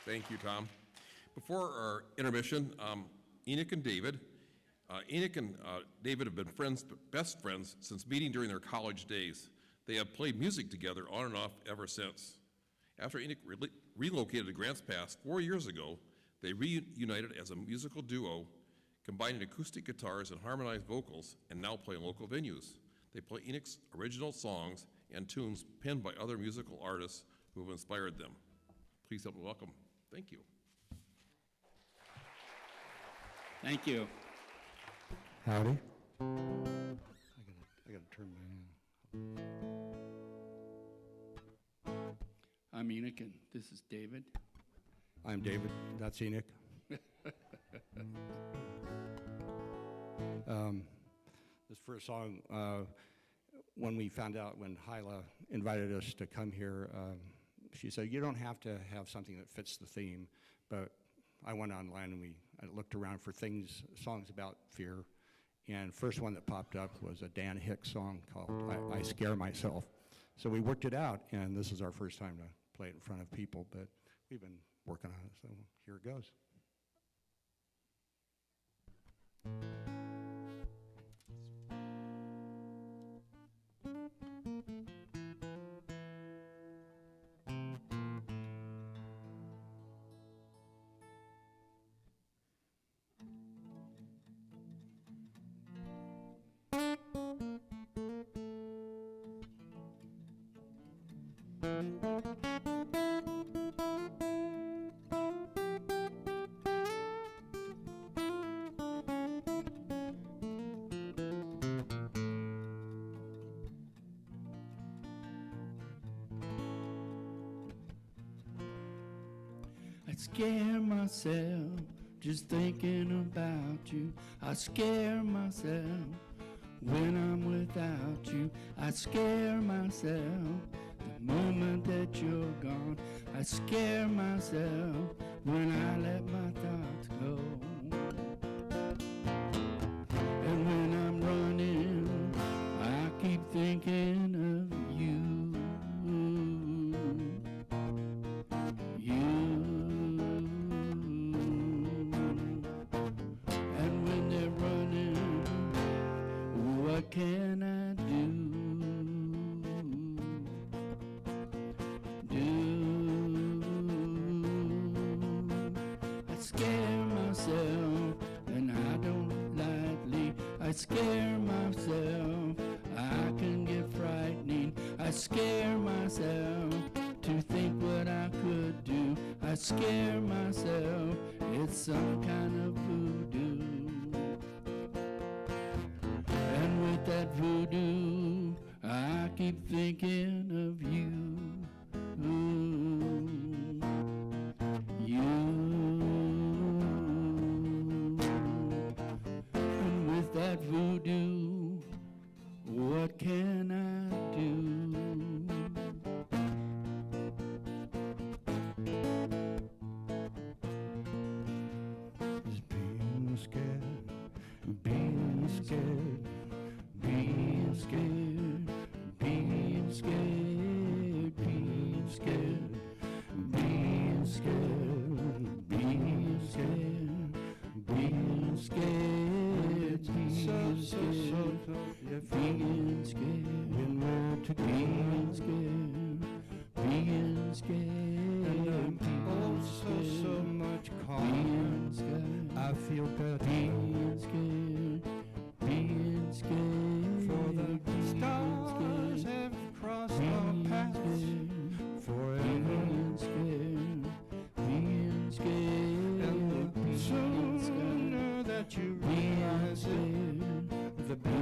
S1: Thank you, Tom. Before our intermission, Enoch and David. Enoch and David have been best friends since meeting during their college days. They have played music together on and off ever since. After Enoch relocated to Grants Pass 4 years ago, they reunited as a musical duo, combining acoustic guitars and harmonized vocals, and now play in local venues. They play Enoch's original songs and tunes penned by other musical artists who have inspired them. Please help me welcome. Thank you.
S7: Thank you.
S8: Howdy. I gotta turn my.
S7: I'm Enoch, and this is David.
S8: I'm David. That's Enoch. This first song, when we found out, when Hyla invited us to come here, she said, you don't have to have something that fits the theme, but I went online and I looked around for songs about fear, and first one that popped up was a Dan Hicks song called I Scare Myself. So we worked it out, and this is our first time to play it in front of people, but we've been working on it, so here it goes.
S7: I scare myself just thinking about you. I scare myself when I'm without you. I scare myself the moment that you're gone. I scare myself when I let my thoughts go. And when I'm running, I keep thinking of you. And when they're running, what can I do? I scare myself, and I don't lightly. I scare myself, I can get frightening. I scare myself to think scare myself. It's some kind of voodoo. And with that voodoo, I keep thinking of you. You. And with that voodoo, what can I do? Just being scared, being scared, being scared, being scared, being scared, being scared, being scared, being scared, being scared, being scared, when we're together, being scared, being scared, and I'm so much calmer, I feel better, being scared, being scared, for the stars have crossed our paths forever, being scared, and the sooner that you realize it, the better.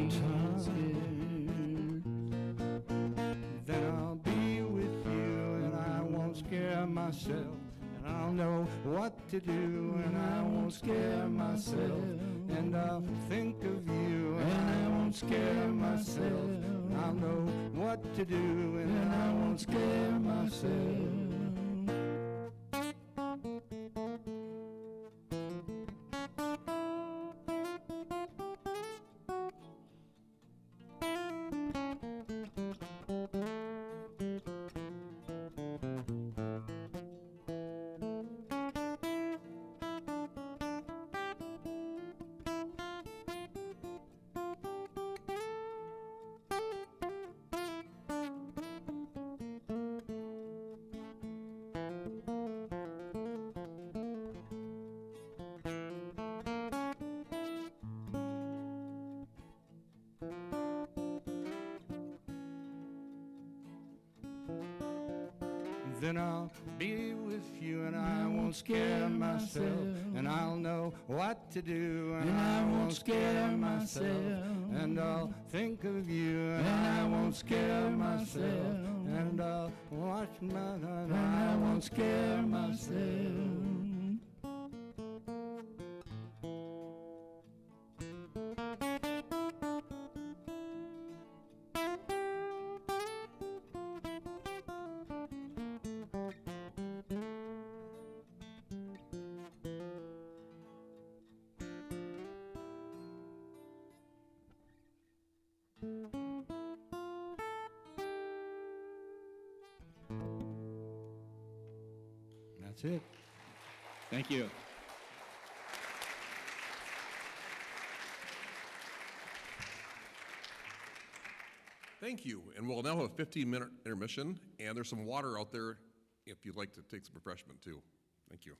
S7: Then I'll be with you and I won't scare myself. And I'll know what to do and I won't scare myself. And I'll think of you and I won't scare myself. And I'll know what to do and I won't scare myself. Then I'll be with you and I won't scare myself. And I'll know what to do and I won't scare myself. And I'll think of you and I won't scare myself. And I'll watch my and I won't scare myself. That's it.
S9: Thank you.
S1: Thank you, and we'll now have a 15-minute intermission, and there's some water out there if you'd like to take some refreshment too. Thank you.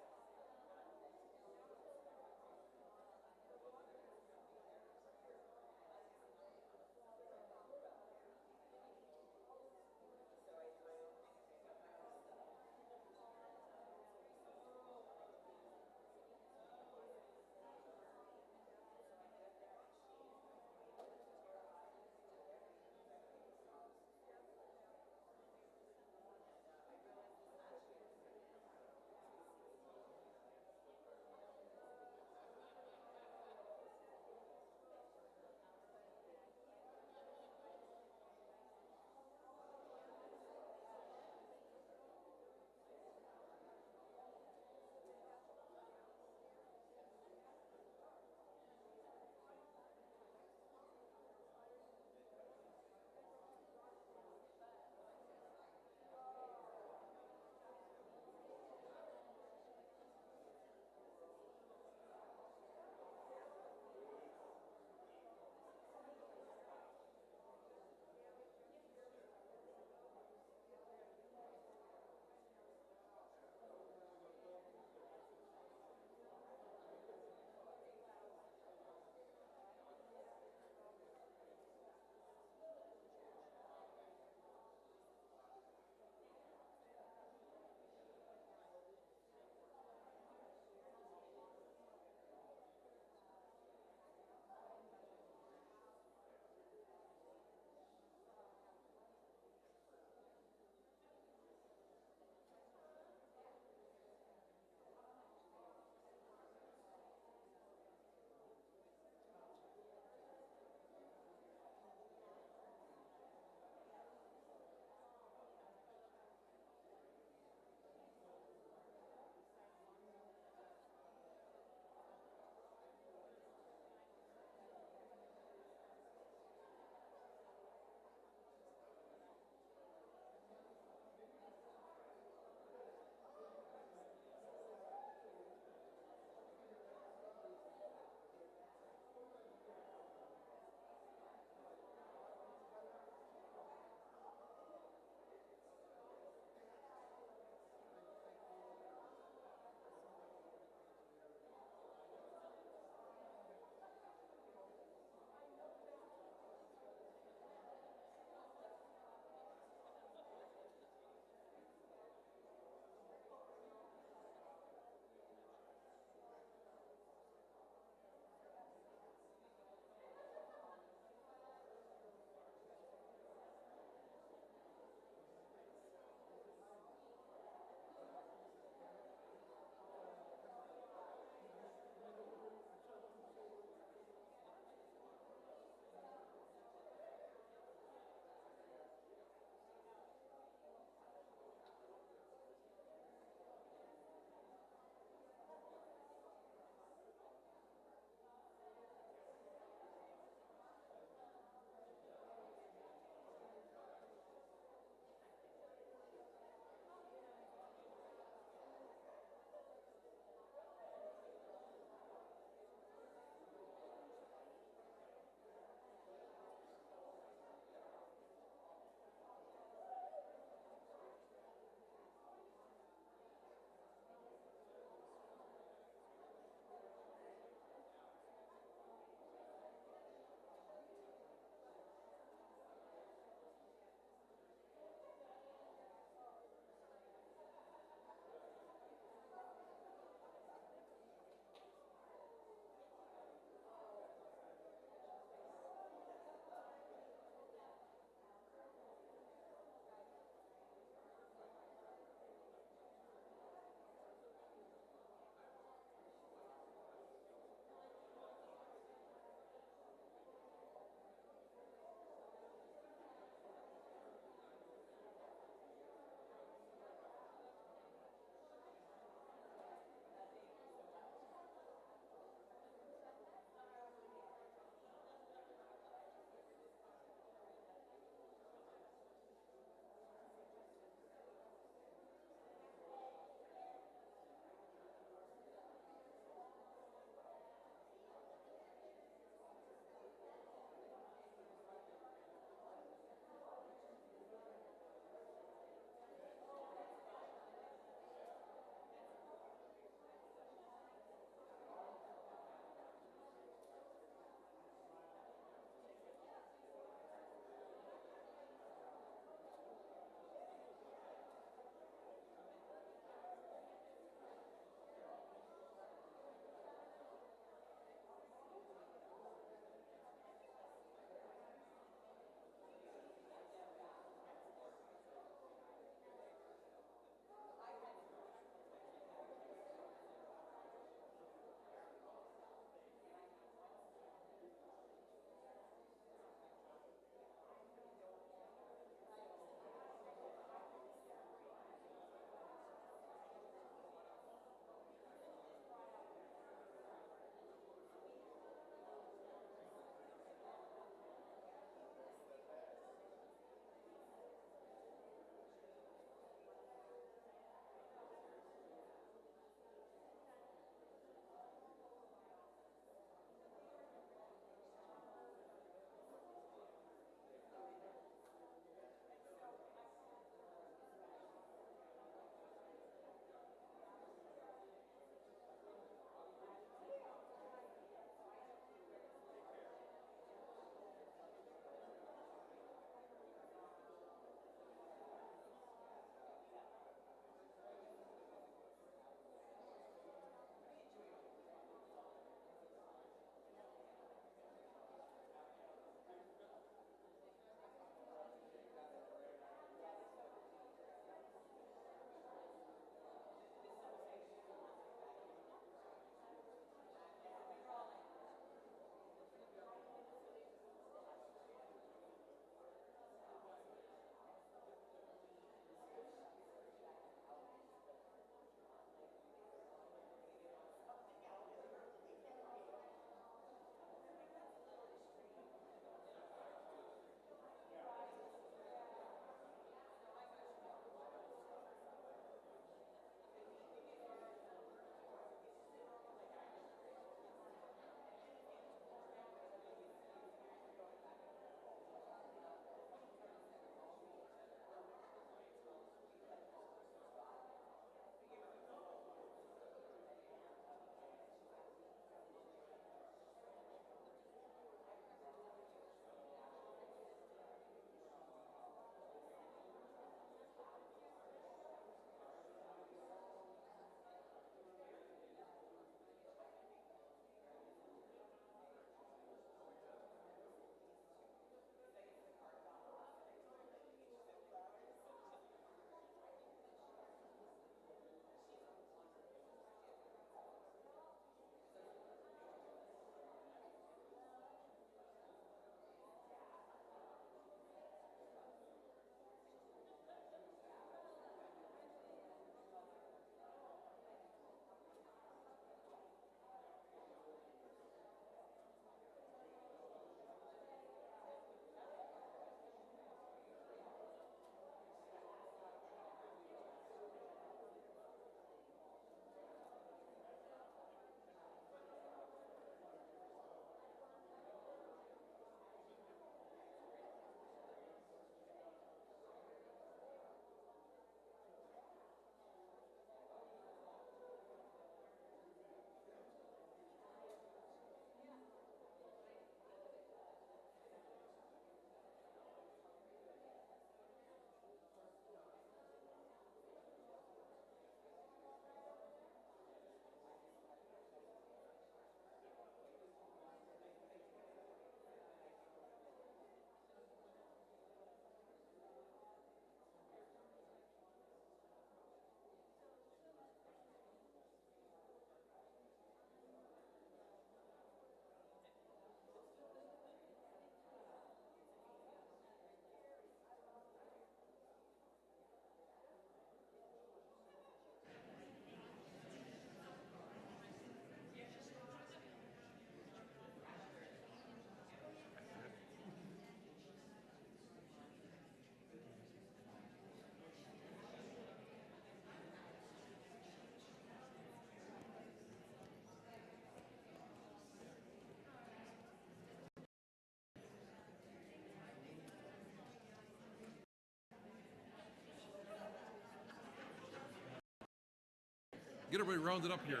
S1: Get everybody rounded up here.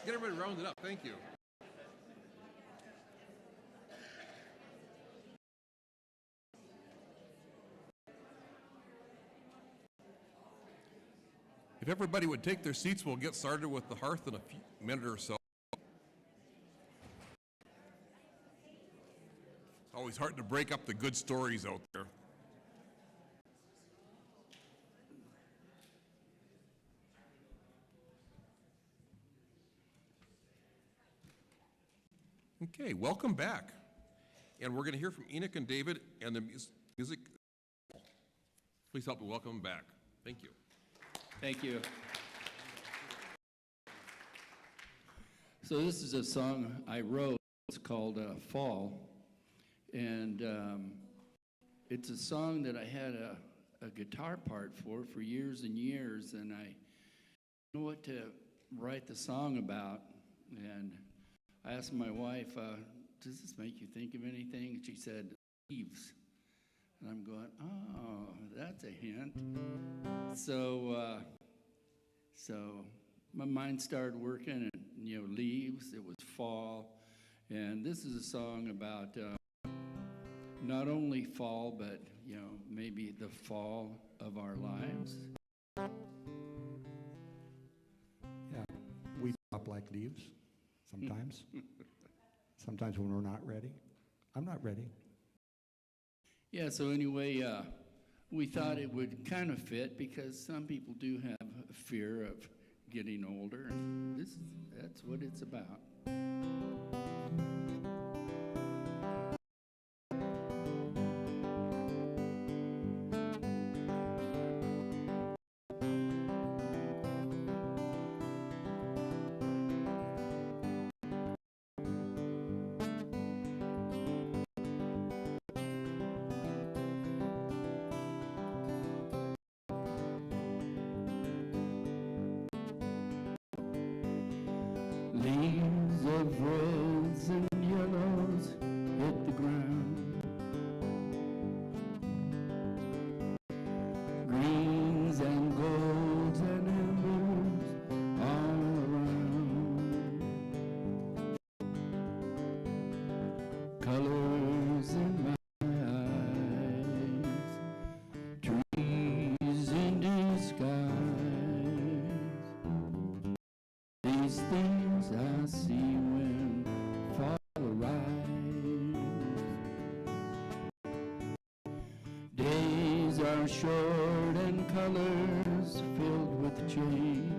S1: Get everybody rounded up. Thank you. If everybody would take their seats, we'll get started with the Hearth in a minute or so. It's always hard to break up the good stories out there. Okay, welcome back. And we're going to hear from Enoch and David and the music. Please help me welcome them back. Thank you.
S7: Thank you. So this is a song I wrote. It's called Fall. And it's a song that I had a guitar part for years and years. And I didn't know what to write the song about. And I asked my wife, does this make you think of anything? And she said, leaves. And I'm going, oh, that's a hint. So my mind started working, and leaves. It was fall, and this is a song about not only fall, but maybe the fall of our lives.
S8: Yeah, we drop like leaves sometimes. Sometimes when we're not ready. I'm not ready.
S7: Yeah, so anyway, we thought it would kind of fit because some people do have a fear of getting older, and that's what it's about. Leaves of reds and yellows hit the ground. Greens and golds and embers all around. Colors in my eyes, trees in disguise. These things I see when fall arrives. Days are short and colors filled with change.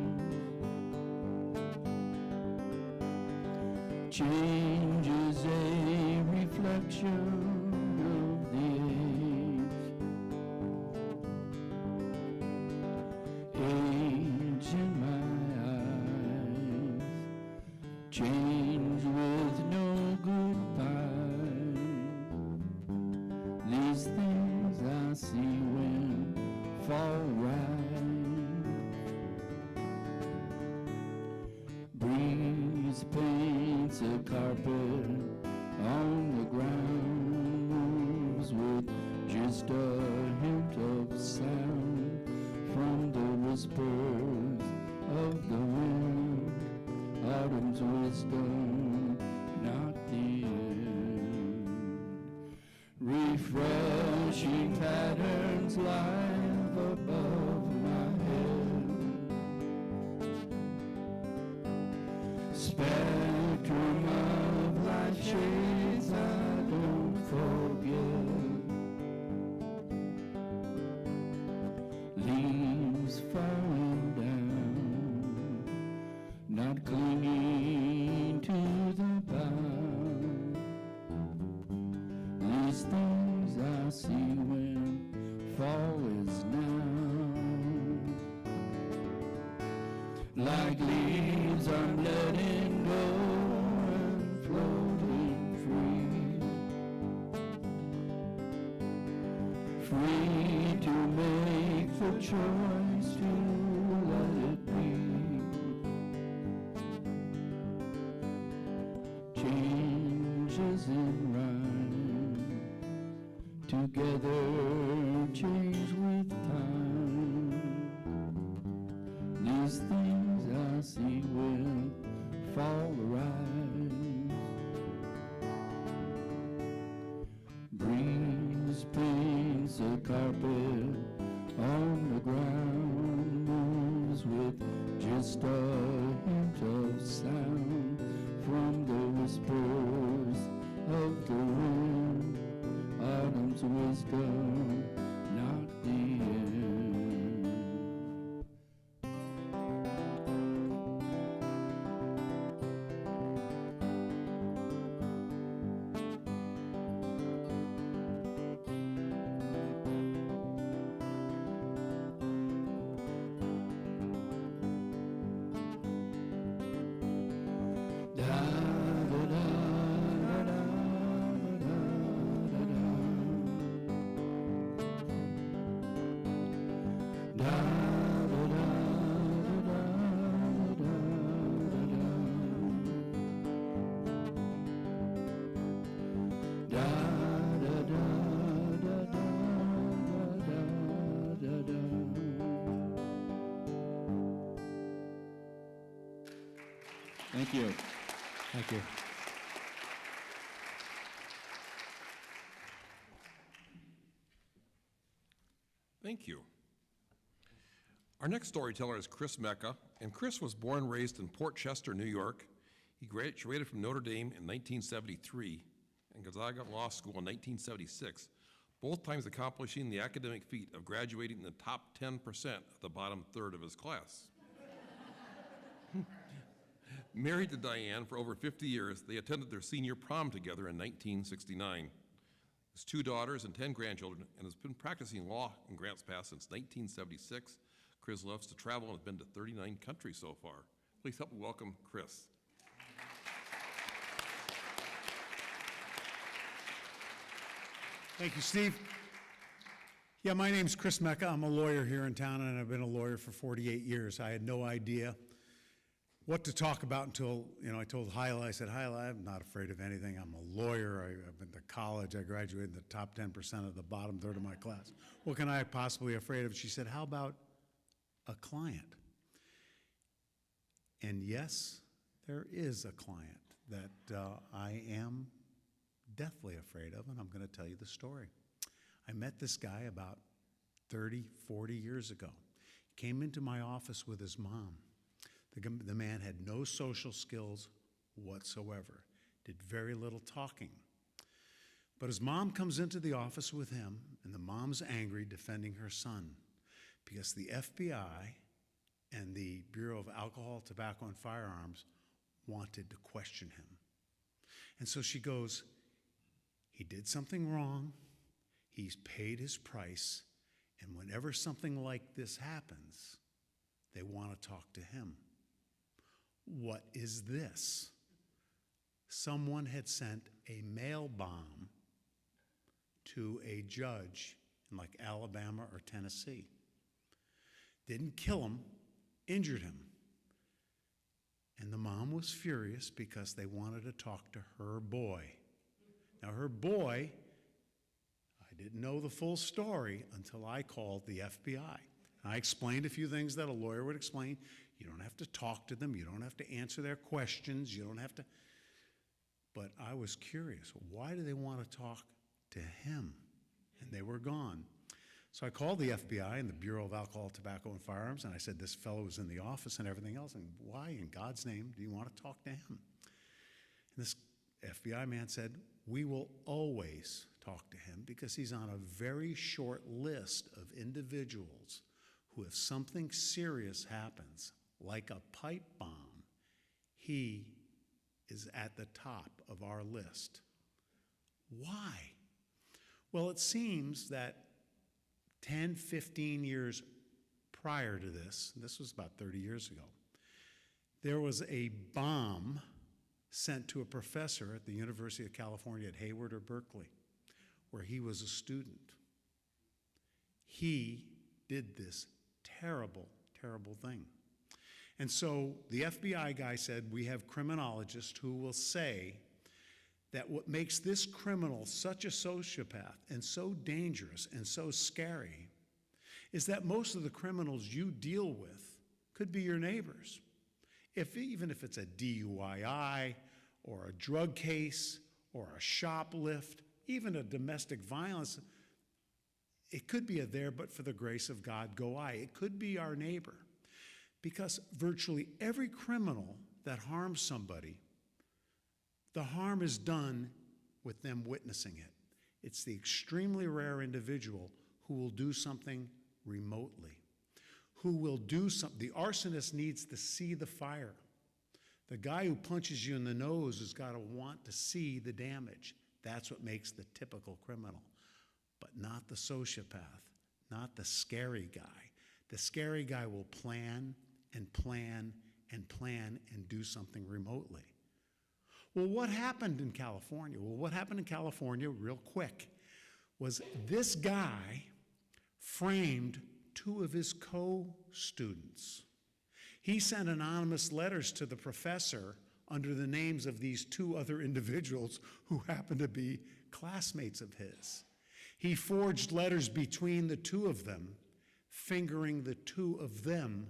S7: Change is a reflection of the age. Age in my change with no goodbye. These things I see when fall rise. Breeze paints a carpet on the ground, moves with just a hint of sound from the whispers of the wind. Autumn's wisdom, not the end. Refreshing patterns live above my head. Spectrum of life shades I don't forget. Leaves falling down, not clinging to the bough. These things I see when fall is now. Like leaves I'm letting go and floating free. Free to make the choice to let it be. Changes in rhyme, together change with time. These things I see just a hint of sound from the whispers of the wind. Autumn's wisdom, not the end. Da da da da da da da da da
S9: Thank you.
S8: Thank you.
S1: Thank you. Our next storyteller is Chris Mecca, and Chris was born and raised in Port Chester, New York. He graduated from Notre Dame in 1973 and Gonzaga Law School in 1976, both times accomplishing the academic feat of graduating in the top 10% of the bottom third of his class. Married to Diane for over 50 years, they attended their senior prom together in 1969. Has 2 daughters and 10 grandchildren, and has been practicing law in Grants Pass since 1976. Chris loves to travel and has been to 39 countries so far. Please help me welcome Chris.
S10: Thank you, Steve. Yeah, my name's Chris Mecca. I'm a lawyer here in town, and I've been a lawyer for 48 years. I had no idea what to talk about until, I told Hyla, I said, Hyla, I'm not afraid of anything. I'm a lawyer. I've been to college. I graduated in the top 10% of the bottom third of my class. What can I possibly be afraid of? She said, how about a client? And yes, there is a client that I am deathly afraid of, and I'm going to tell you the story. I met this guy about 30, 40 years ago. He came into my office with his mom. The man had no social skills whatsoever, did very little talking. But his mom comes into the office with him, and the mom's angry, defending her son, because the FBI and the Bureau of Alcohol, Tobacco, and Firearms wanted to question him. And so she goes, he did something wrong, he's paid his price, and whenever something like this happens, they want to talk to him. What is this? Someone had sent a mail bomb to a judge in like Alabama or Tennessee. Didn't kill him, injured him. And the mom was furious because they wanted to talk to her boy. Now her boy, I didn't know the full story until I called the FBI. I explained a few things that a lawyer would explain. You don't have to talk to them. You don't have to answer their questions. You don't have to. But I was curious. Why do they want to talk to him? And they were gone. So I called the FBI and the Bureau of Alcohol, Tobacco, and Firearms, and I said, this fellow was in the office and everything else, and why in God's name do you want to talk to him? And this FBI man said, we will always talk to him because he's on a very short list of individuals who, if something serious happens, like a pipe bomb, he is at the top of our list. Why? Well, it seems that 10, 15 years prior to this was about 30 years ago, there was a bomb sent to a professor at the University of California at Hayward or Berkeley, where he was a student. He did this terrible, terrible thing. And so the FBI guy said, we have criminologists who will say that what makes this criminal such a sociopath and so dangerous and so scary is that most of the criminals you deal with could be your neighbors. Even if it's a DUI or a drug case or a shoplift, even a domestic violence, it could be a there but for the grace of God go I. It could be our neighbor. Because virtually every criminal that harms somebody, the harm is done with them witnessing it. It's the extremely rare individual who will do something remotely, who will do something. The arsonist needs to see the fire. The guy who punches you in the nose has got to want to see the damage. That's what makes the typical criminal, but not the sociopath, not the scary guy. The scary guy will plan and plan and plan and do something remotely. Well, what happened in California? Well, what happened in California, real quick, was this guy framed two of his co-students. He sent anonymous letters to the professor under the names of these two other individuals who happened to be classmates of his. He forged letters between the two of them, fingering the two of them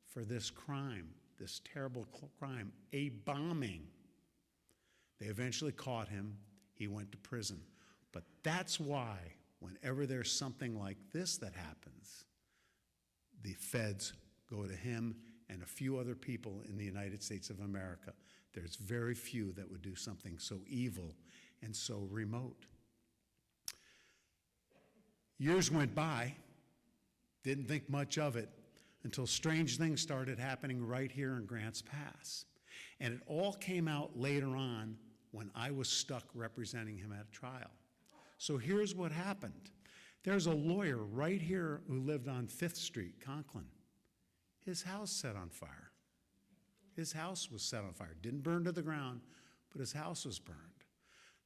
S10: for this crime, this terrible crime, a bombing. They eventually caught him. He went to prison. But that's why whenever there's something like this that happens, the feds go to him and a few other people in the United States of America. There's very few that would do something so evil and so remote. Years went by, didn't think much of it, until strange things started happening right here in Grants Pass. And it all came out later on when I was stuck representing him at a trial. So here's what happened. There's a lawyer right here who lived on 5th Street, Conklin. His house set on fire. His house was set on fire. Didn't burn to the ground, but his house was burned.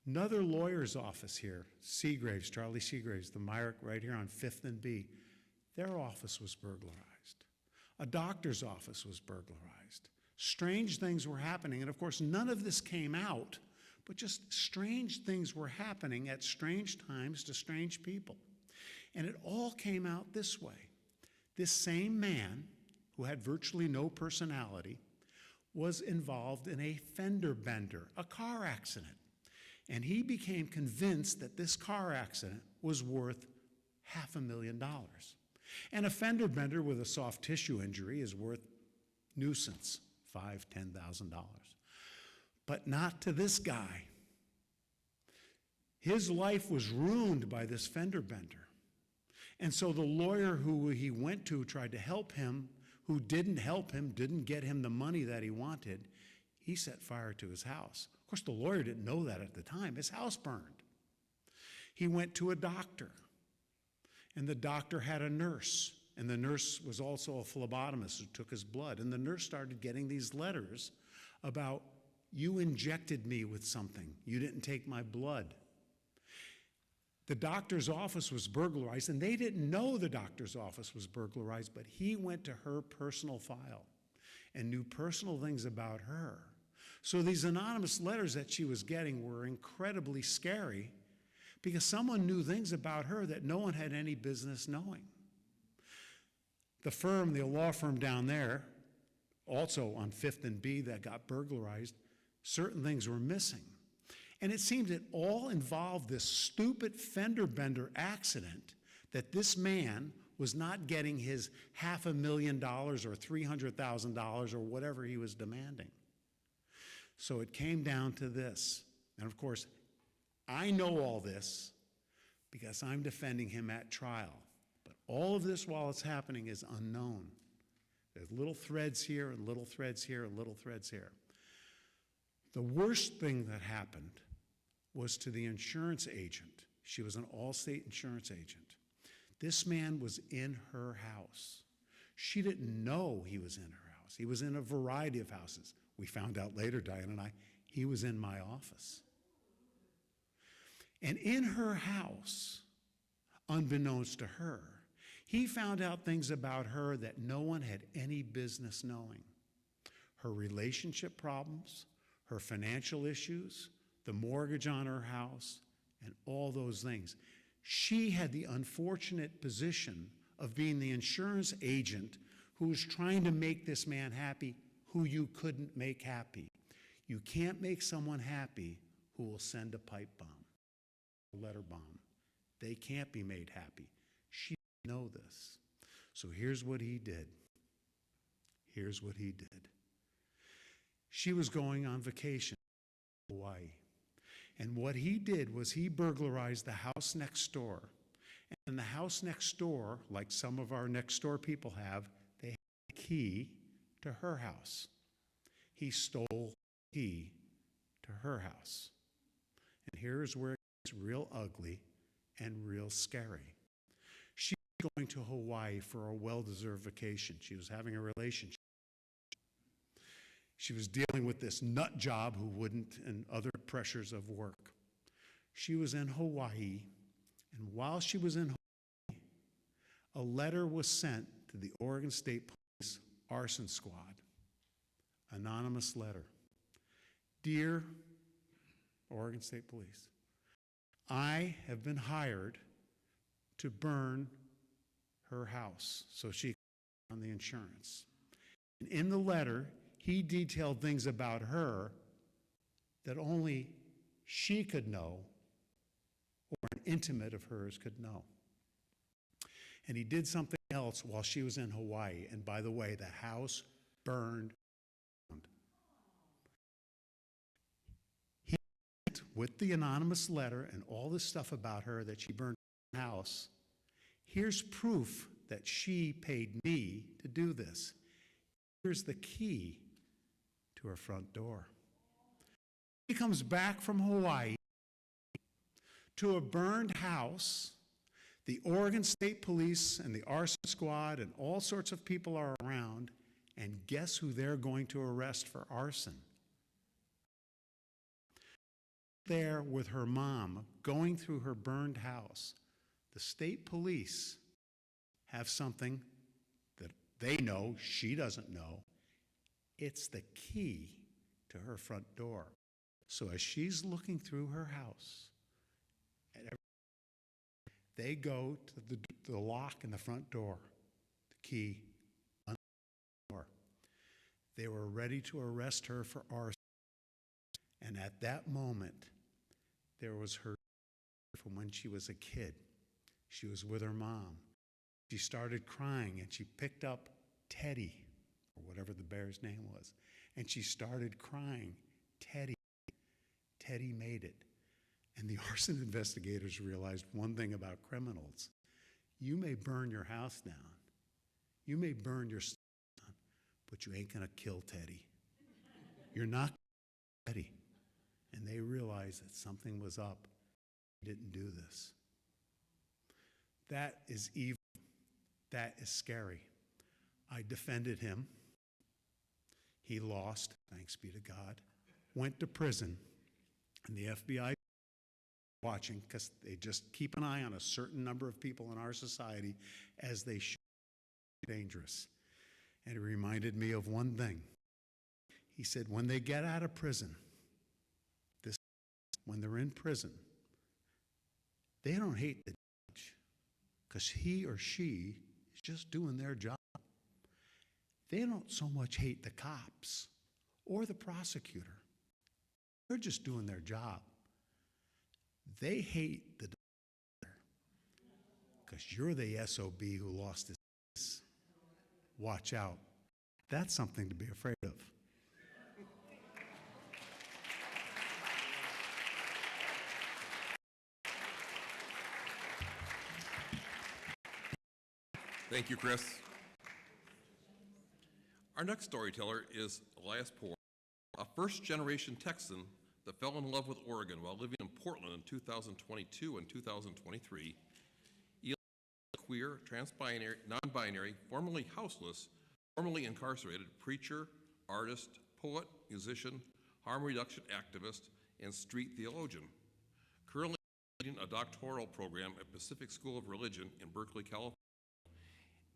S10: Another lawyer's office here, Seagraves, Charlie Seagraves, the Myrick right here on 5th and B, their office was burglarized. A doctor's office was burglarized. Strange things were happening, and of course none of this came out, but just strange things were happening at strange times to strange people. And it all came out this way. This same man, who had virtually no personality, was involved in a fender bender, a car accident. And he became convinced that this car accident was worth $500,000. And a fender bender with a soft tissue injury is worth nuisance, $5,000, $10,000. But not to this guy. His life was ruined by this fender bender. And so the lawyer who he went to tried to help him, who didn't help him, didn't get him the money that he wanted, he set fire to his house. Of course, the lawyer didn't know that at the time. His house burned. He went to a doctor, and the doctor had a nurse, and the nurse was also a phlebotomist who took his blood. And the nurse started getting these letters about, you injected me with something. You didn't take my blood. The doctor's office was burglarized, and they didn't know the doctor's office was burglarized, but he went to her personal file and knew personal things about her. So these anonymous letters that she was getting were incredibly scary because someone knew things about her that no one had any business knowing. The firm, the law firm down there, also on 5th and B that got burglarized, certain things were missing. And it seemed it all involved this stupid fender bender accident that this man was not getting his $500,000 or $300,000 or whatever he was demanding. So it came down to this. And of course, I know all this because I'm defending him at trial. But all of this while it's happening is unknown. There's little threads here and little threads here and little threads here. The worst thing that happened was to the insurance agent. She was an Allstate insurance agent. This man was in her house. She didn't know he was in her house. He was in a variety of houses. We found out later, Diane and I, he was in my office. And in her house, unbeknownst to her, he found out things about her that no one had any business knowing. Her relationship problems, her financial issues, the mortgage on her house, and all those things. She had the unfortunate position of being the insurance agent who was trying to make this man happy who you couldn't make happy. You can't make someone happy who will send a pipe bomb, a letter bomb. They can't be made happy. She didn't know this. So here's what he did. Here's what he did. She was going on vacation in Hawaii. And what he did was he burglarized the house next door. And in the house next door, like some of our next door people have, they had a key to her house. He stole the key to her house. And here's where it gets real ugly and real scary. She was going to Hawaii for a well-deserved vacation. She was having a relationship. She was dealing with this nut job who wouldn't, and other pressures of work. She was in Hawaii, and while she was in Hawaii, a letter was sent to the Oregon State Police Arson Squad. Anonymous letter. Dear Oregon State Police, I have been hired to burn her house so she can on the insurance. And in the letter, he detailed things about her that only she could know or an intimate of hers could know. And he did something else while she was in Hawaii. And by the way, the house burned down. He went with the anonymous letter and all this stuff about her that she burned the house. Here's proof that she paid me to do this. Here's the key to her front door. He comes back from Hawaii to a burned house. The Oregon State Police and the arson squad and all sorts of people are around, and guess who they're going to arrest for arson? There with her mom, going through her burned house, the state police have something that they know she doesn't know. It's the key to her front door. So as she's looking through her house, they go to the lock in the front door, the key on the door. They were ready to arrest her for arson. And at that moment, there was her from when she was a kid. She was with her mom. She started crying, and she picked up Teddy, or whatever the bear's name was, and she started crying, Teddy. Teddy made it. And the arson investigators realized one thing about criminals. You may burn your house down. You may burn your stuff down, but you ain't going to kill Teddy. You're not going to kill Teddy. And they realized that something was up. He didn't do this. That is evil. That is scary. I defended him. He lost, thanks be to God. Went to prison. And the FBI watching, because they just keep an eye on a certain number of people in our society as they should be dangerous. And it reminded me of one thing. He said, when they get out of prison, when they're in prison, they don't hate the judge because he or she is just doing their job. They don't so much hate the cops or the prosecutor. They're just doing their job. They hate the doctor because you're the SOB who lost his case. Watch out. That's something to be afraid of.
S1: Thank you, Chris. Our next storyteller is Elias Poor, a first-generation Texan that fell in love with Oregon while living in Portland in 2022 and 2023. Eli is a queer, trans-binary, non-binary, formerly houseless, formerly incarcerated preacher, artist, poet, musician, harm reduction activist, and street theologian. Currently leading a doctoral program at Pacific School of Religion in Berkeley, California,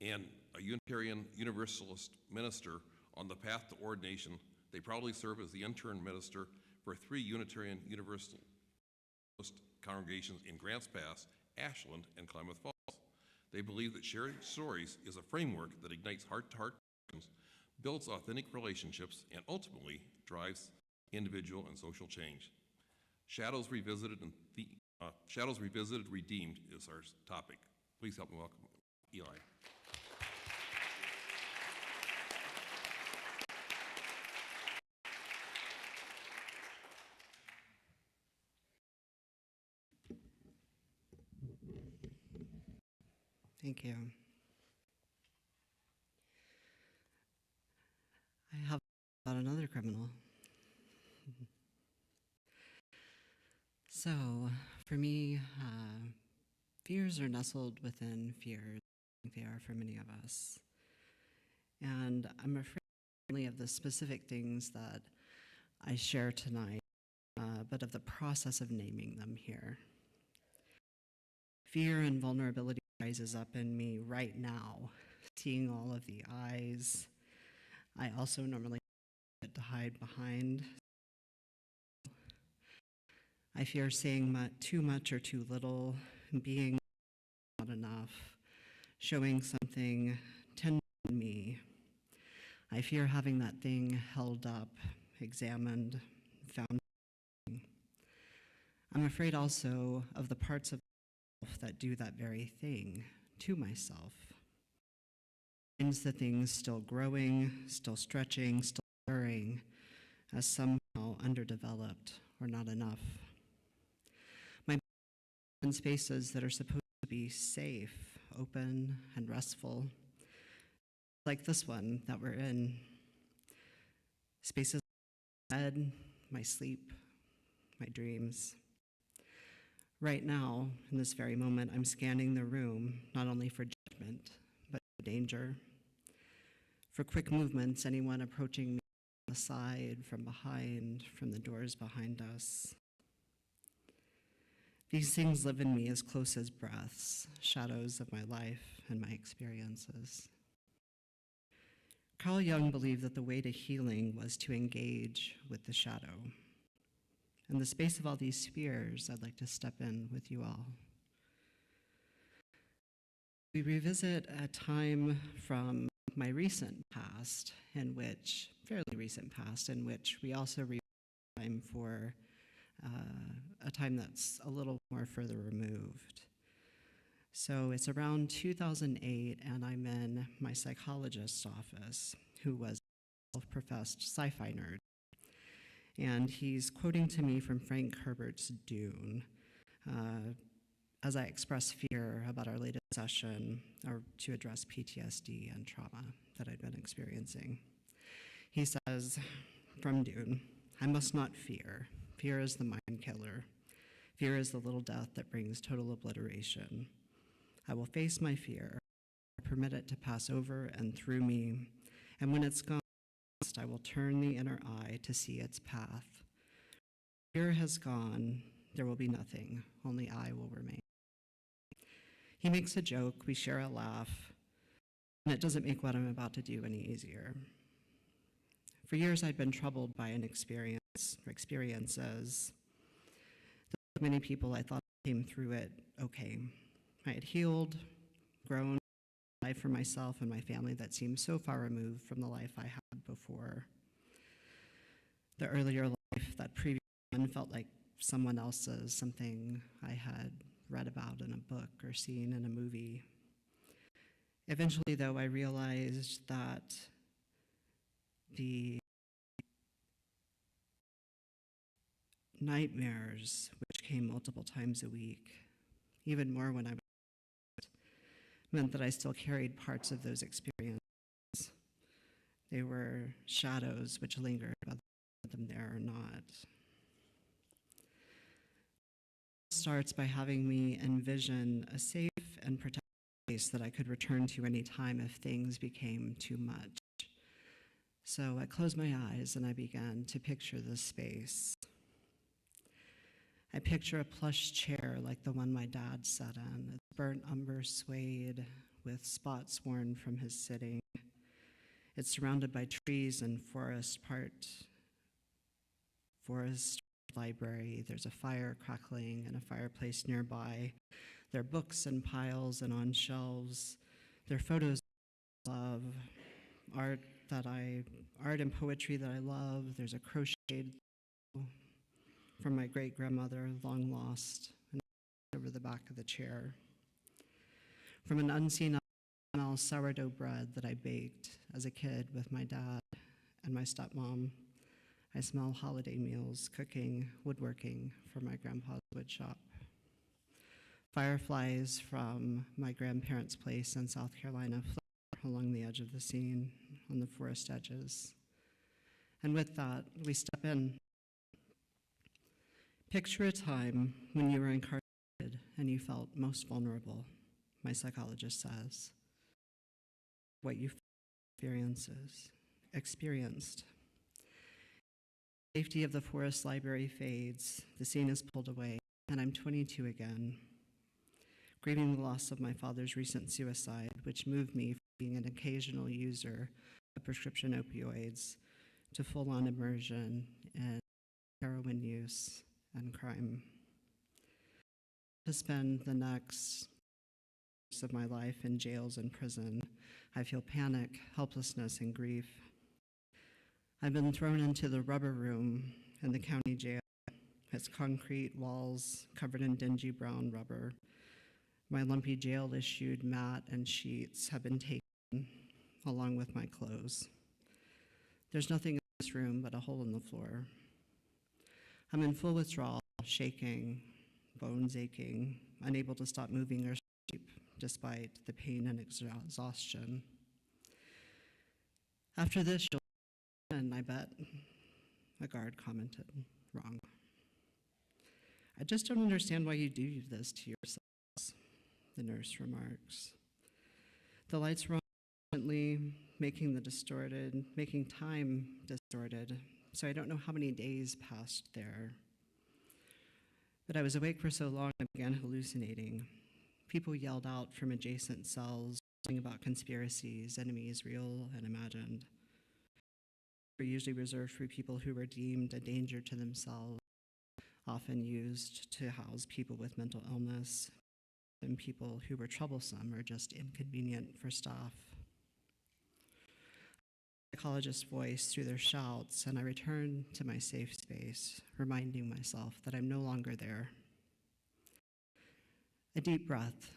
S1: and a Unitarian Universalist minister on the path to ordination. They proudly serve as the intern minister for 3 Unitarian Universalist congregations in Grants Pass, Ashland, and Klamath Falls. They believe that sharing stories is a framework that ignites heart-to-heart connections, builds authentic relationships, and ultimately drives individual and social change. Shadows Revisited, Redeemed is our topic. Please help me welcome Eli.
S11: Thank you. I have about another criminal. So, for me, fears are nestled within fears. They are for many of us. And I'm afraid only of the specific things that I share tonight, but of the process of naming them here. Fear and vulnerability rises up in me right now, seeing all of the eyes. I also normally get to hide behind. I fear saying too much or too little, being not enough, showing something tender in me. I fear having that thing held up, examined, found. I'm afraid also of the parts of myself that do that very thing to myself. Finds the things still growing, still stretching, still stirring, as somehow underdeveloped or not enough. My spaces that are supposed to be safe, open, and restful, like this one that we're in. Spaces of my bed, my sleep, my dreams. Right now, in this very moment, I'm scanning the room, not only for judgment, but for danger. For quick movements, anyone approaching me from the side, from behind, from the doors behind us. These things live in me as close as breaths, shadows of my life and my experiences. Carl Jung believed that the way to healing was to engage with the shadow. In the space of all these fears, I'd like to step in with you all. We revisit a time from my recent past, fairly recent past, in which we also revisit time for a time that's a little more further removed. So it's around 2008, and I'm in my psychologist's office, who was a self-professed sci-fi nerd. And he's quoting to me from Frank Herbert's Dune, as I express fear about our latest session, or to address PTSD and trauma that I'd been experiencing. He says, from Dune, "I must not fear. Fear is the mind killer. Fear is the little death that brings total obliteration. I will face my fear, permit it to pass over and through me, and when it's gone, I will turn the inner eye to see its path. Fear has gone, there will be nothing, only I will remain." He makes a joke, we share a laugh, and it doesn't make what I'm about to do any easier. For years, I'd been troubled by an experiences. Like many people, I thought I came through it okay. I had healed, grown, a life for myself and my family that seemed so far removed from the life I had before. The earlier life, that previous one, felt like someone else's, something I had read about in a book or seen in a movie. Eventually, though, I realized that the nightmares, which came multiple times a week, even more when I was, meant that I still carried parts of those experiences. They were shadows which lingered, whether them there or not. It starts by having me envision a safe and protected place that I could return to any time if things became too much. So I closed my eyes and I began to picture this space. I picture a plush chair like the one my dad sat in. It's burnt umber suede with spots worn from his sitting. It's surrounded by trees and forest library. There's a fire crackling and a fireplace nearby. There are books in piles and on shelves. There are photos I love, art and poetry that I love. There's a crocheted from my great-grandmother, long lost, and over the back of the chair. From an unseen sourdough bread that I baked as a kid with my dad and my stepmom, I smell holiday meals, cooking, woodworking for my grandpa's wood shop. Fireflies from my grandparents' place in South Carolina flicker along the edge of the scene on the forest edges. And with that, we step in. Picture a time when you were incarcerated and you felt most vulnerable, my psychologist says. What you experienced. Safety of the forest library fades, the scene is pulled away, and I'm 22 again, grieving the loss of my father's recent suicide, which moved me from being an occasional user of prescription opioids to full-on immersion in heroin use and crime. To spend the next years of my life in jails and prison, I feel panic, helplessness, and grief. I've been thrown into the rubber room in the county jail. Its concrete walls covered in dingy brown rubber. My lumpy jail-issued mat and sheets have been taken, along with my clothes. There's nothing in this room but a hole in the floor. I'm in full withdrawal, shaking, bones aching, unable to stop moving or sleep, despite the pain and exhaustion. After this, you'll and I bet, a guard commented, wrong. I just don't understand why you do this to yourselves, the nurse remarks. The lights were on constantly, making time distorted, so I don't know how many days passed there. But I was awake for so long I began hallucinating. People yelled out from adjacent cells, talking about conspiracies, enemies real and imagined. Were usually reserved for people who were deemed a danger to themselves, often used to house people with mental illness, and people who were troublesome or just inconvenient for staff. Psychologist's voice through their shouts, and I return to my safe space, reminding myself that I'm no longer there. A deep breath,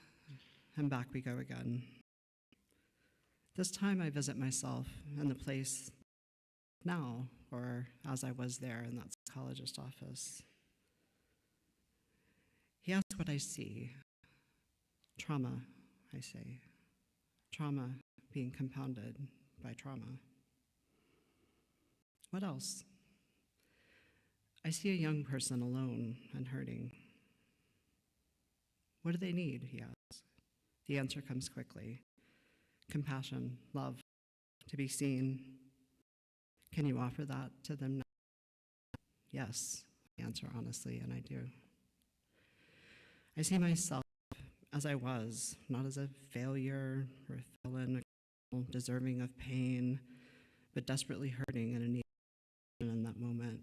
S11: and back we go again. This time I visit myself in the place now, or as I was there in that psychologist's office. He asks what I see. Trauma, I say. Trauma being compounded by trauma. What else? I see a young person alone and hurting. What do they need, he asks. The answer comes quickly. Compassion, love, to be seen. Can you offer that to them now? Yes, I answer honestly, and I do. I see myself as I was, not as a failure or a villain, deserving of pain, but desperately hurting and in need in that moment.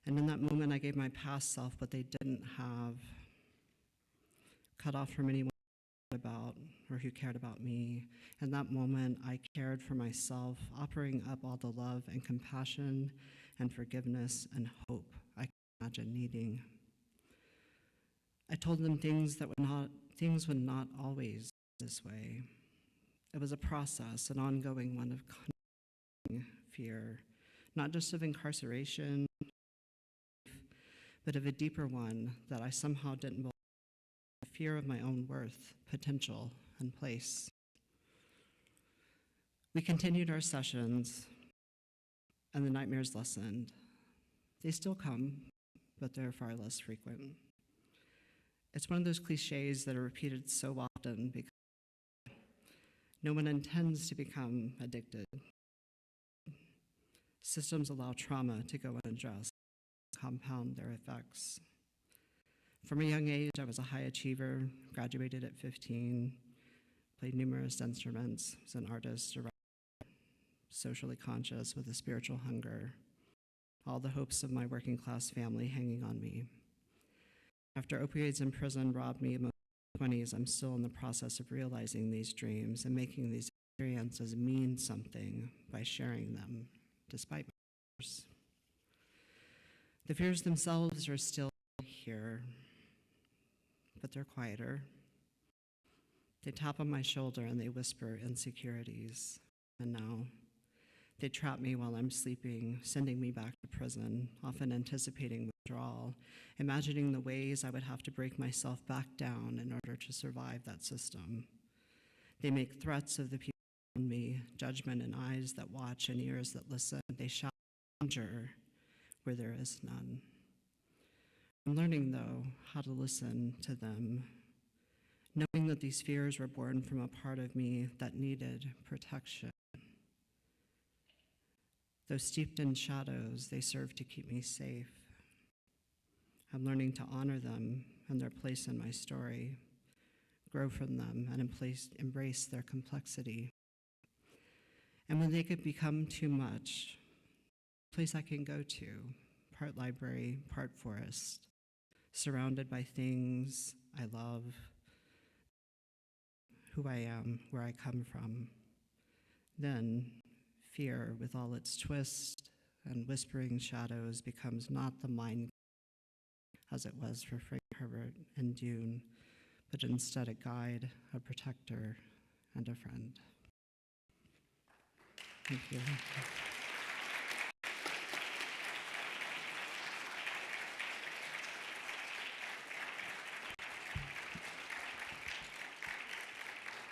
S11: And in that moment, I gave my past self what they didn't have, cut off from anyone about or who cared about me. In that moment, I cared for myself, offering up all the love and compassion and forgiveness and hope I could imagine needing. I told them things would not always be this way. It was a process, an ongoing one of fear, not just of incarceration, but of a deeper one that I somehow didn't believe. Fear of my own worth, potential, and place. We continued our sessions, and the nightmares lessened. They still come, but they're far less frequent. It's one of those cliches that are repeated so often because no one intends to become addicted. Systems allow trauma to go unaddressed, compound their effects. From a young age, I was a high achiever, graduated at 15, played numerous instruments, was an artist, a writer, socially conscious with a spiritual hunger, all the hopes of my working class family hanging on me. After opioids in prison robbed me of my 20s, I'm still in the process of realizing these dreams and making these experiences mean something by sharing them, despite my fears. The fears themselves are still here, but they're quieter. They tap on my shoulder and they whisper insecurities. And now, They trap me while I'm sleeping, sending me back to prison, often anticipating withdrawal, imagining the ways I would have to break myself back down in order to survive that system. They make threats of the people around me, judgment in eyes that watch and ears that listen. They shout danger where there is none. I'm learning, though, how to listen to them, knowing that these fears were born from a part of me that needed protection. Though steeped in shadows, they serve to keep me safe. I'm learning to honor them and their place in my story, grow from them, and embrace their complexity. And when they could become too much, a place I can go to, part library, part forest, surrounded by things I love, who I am, where I come from. Then fear, with all its twists and whispering shadows, becomes not the mind as it was for Frank Herbert and Dune, but instead a guide, a protector, and a friend. Thank you.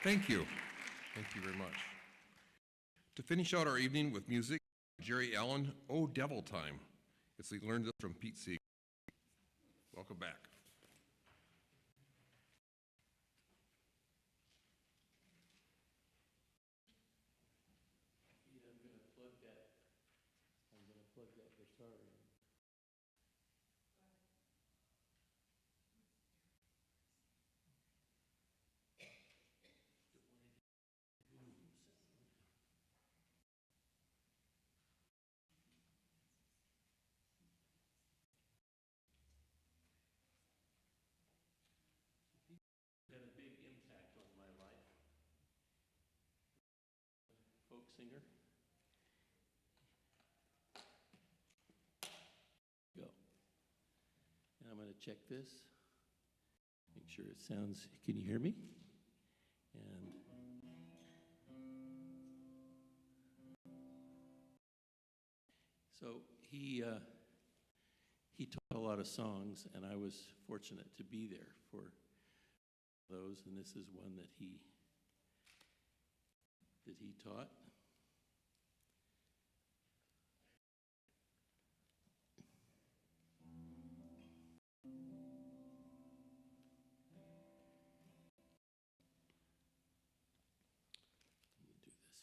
S1: Thank you. Thank you very much. To finish out our evening with music, Jerry Allen, Oh Devil Time. He learned this from Pete Seeger. Welcome back.
S3: I'm going to plug that guitar in. Had a big impact on my life. Folk singer. Go. And I'm going to check this. Make sure it sounds. Can you hear me? And so he taught a lot of songs, and I was fortunate to be there for those, and this is one that he taught. Let me do this.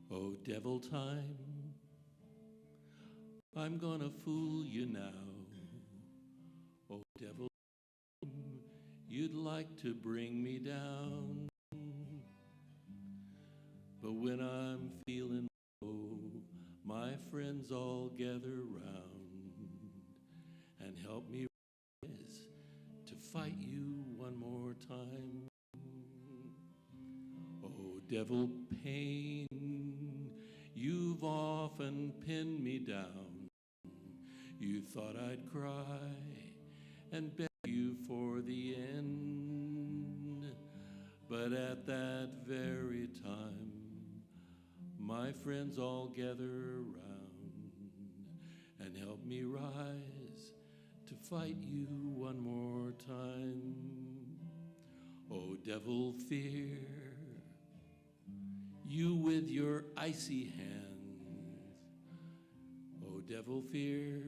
S3: Oh, devil time, I'm gonna fool you now. Oh, devil, you'd like to bring me down. But when I'm feeling low, my friends all gather round and help me rise to fight you one more time. Oh, devil pain, you've often pinned me down. You thought I'd cry and beg you for the end, but at that very time, my friends all gather round and help me rise to fight you one more time. Oh, devil fear, you with your icy hands. Oh, devil fear,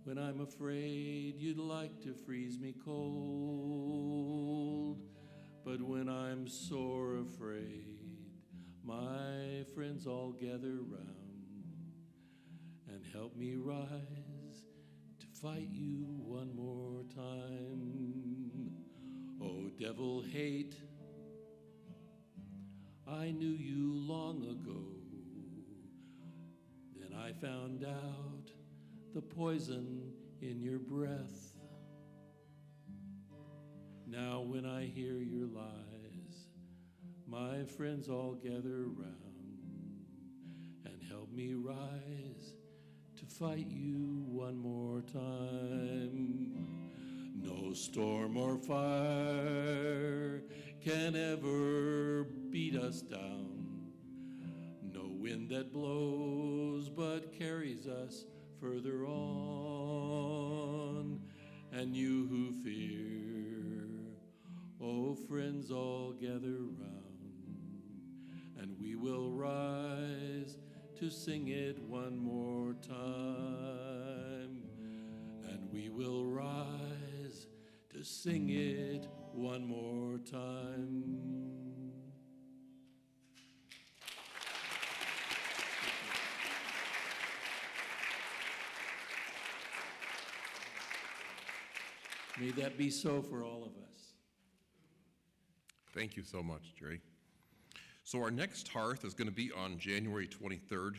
S3: when I'm afraid you'd like to freeze me cold. But when I'm sore afraid, my friends all gather round and help me rise to fight you one more time. Oh, devil hate, I knew you long ago. Then I found out the poison in your breath. Now when I hear your lies, my friends all gather round and help me rise to fight you one more time. No storm or fire can ever beat us down. No wind that blows but carries us further on. And you who fear, oh friends, all gather round, and we will rise to sing it one more time. And we will rise to sing it one more time. May that be so for all of us.
S1: Thank you so much, Jerry. So our next Hearth is going to be on January 23rd,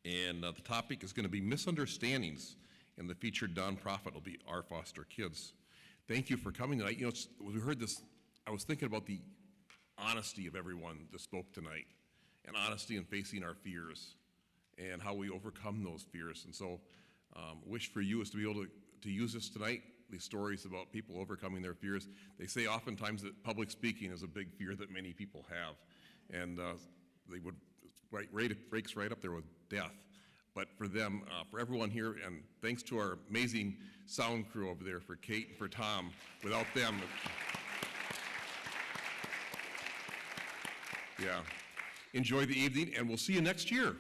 S1: and the topic is going to be misunderstandings, and the featured nonprofit will be Our Foster Kids. Thank you for coming tonight. You know, we heard this, I was thinking about the honesty of everyone that spoke tonight, and honesty in facing our fears, and how we overcome those fears. And so, wish for you is to be able to use this tonight, these stories about people overcoming their fears. They say oftentimes that public speaking is a big fear that many people have, and they would it breaks right up there with death. But for them, for everyone here, and thanks to our amazing sound crew over there, for Kate and for Tom, without them, yeah. Enjoy the evening, and we'll see you next year.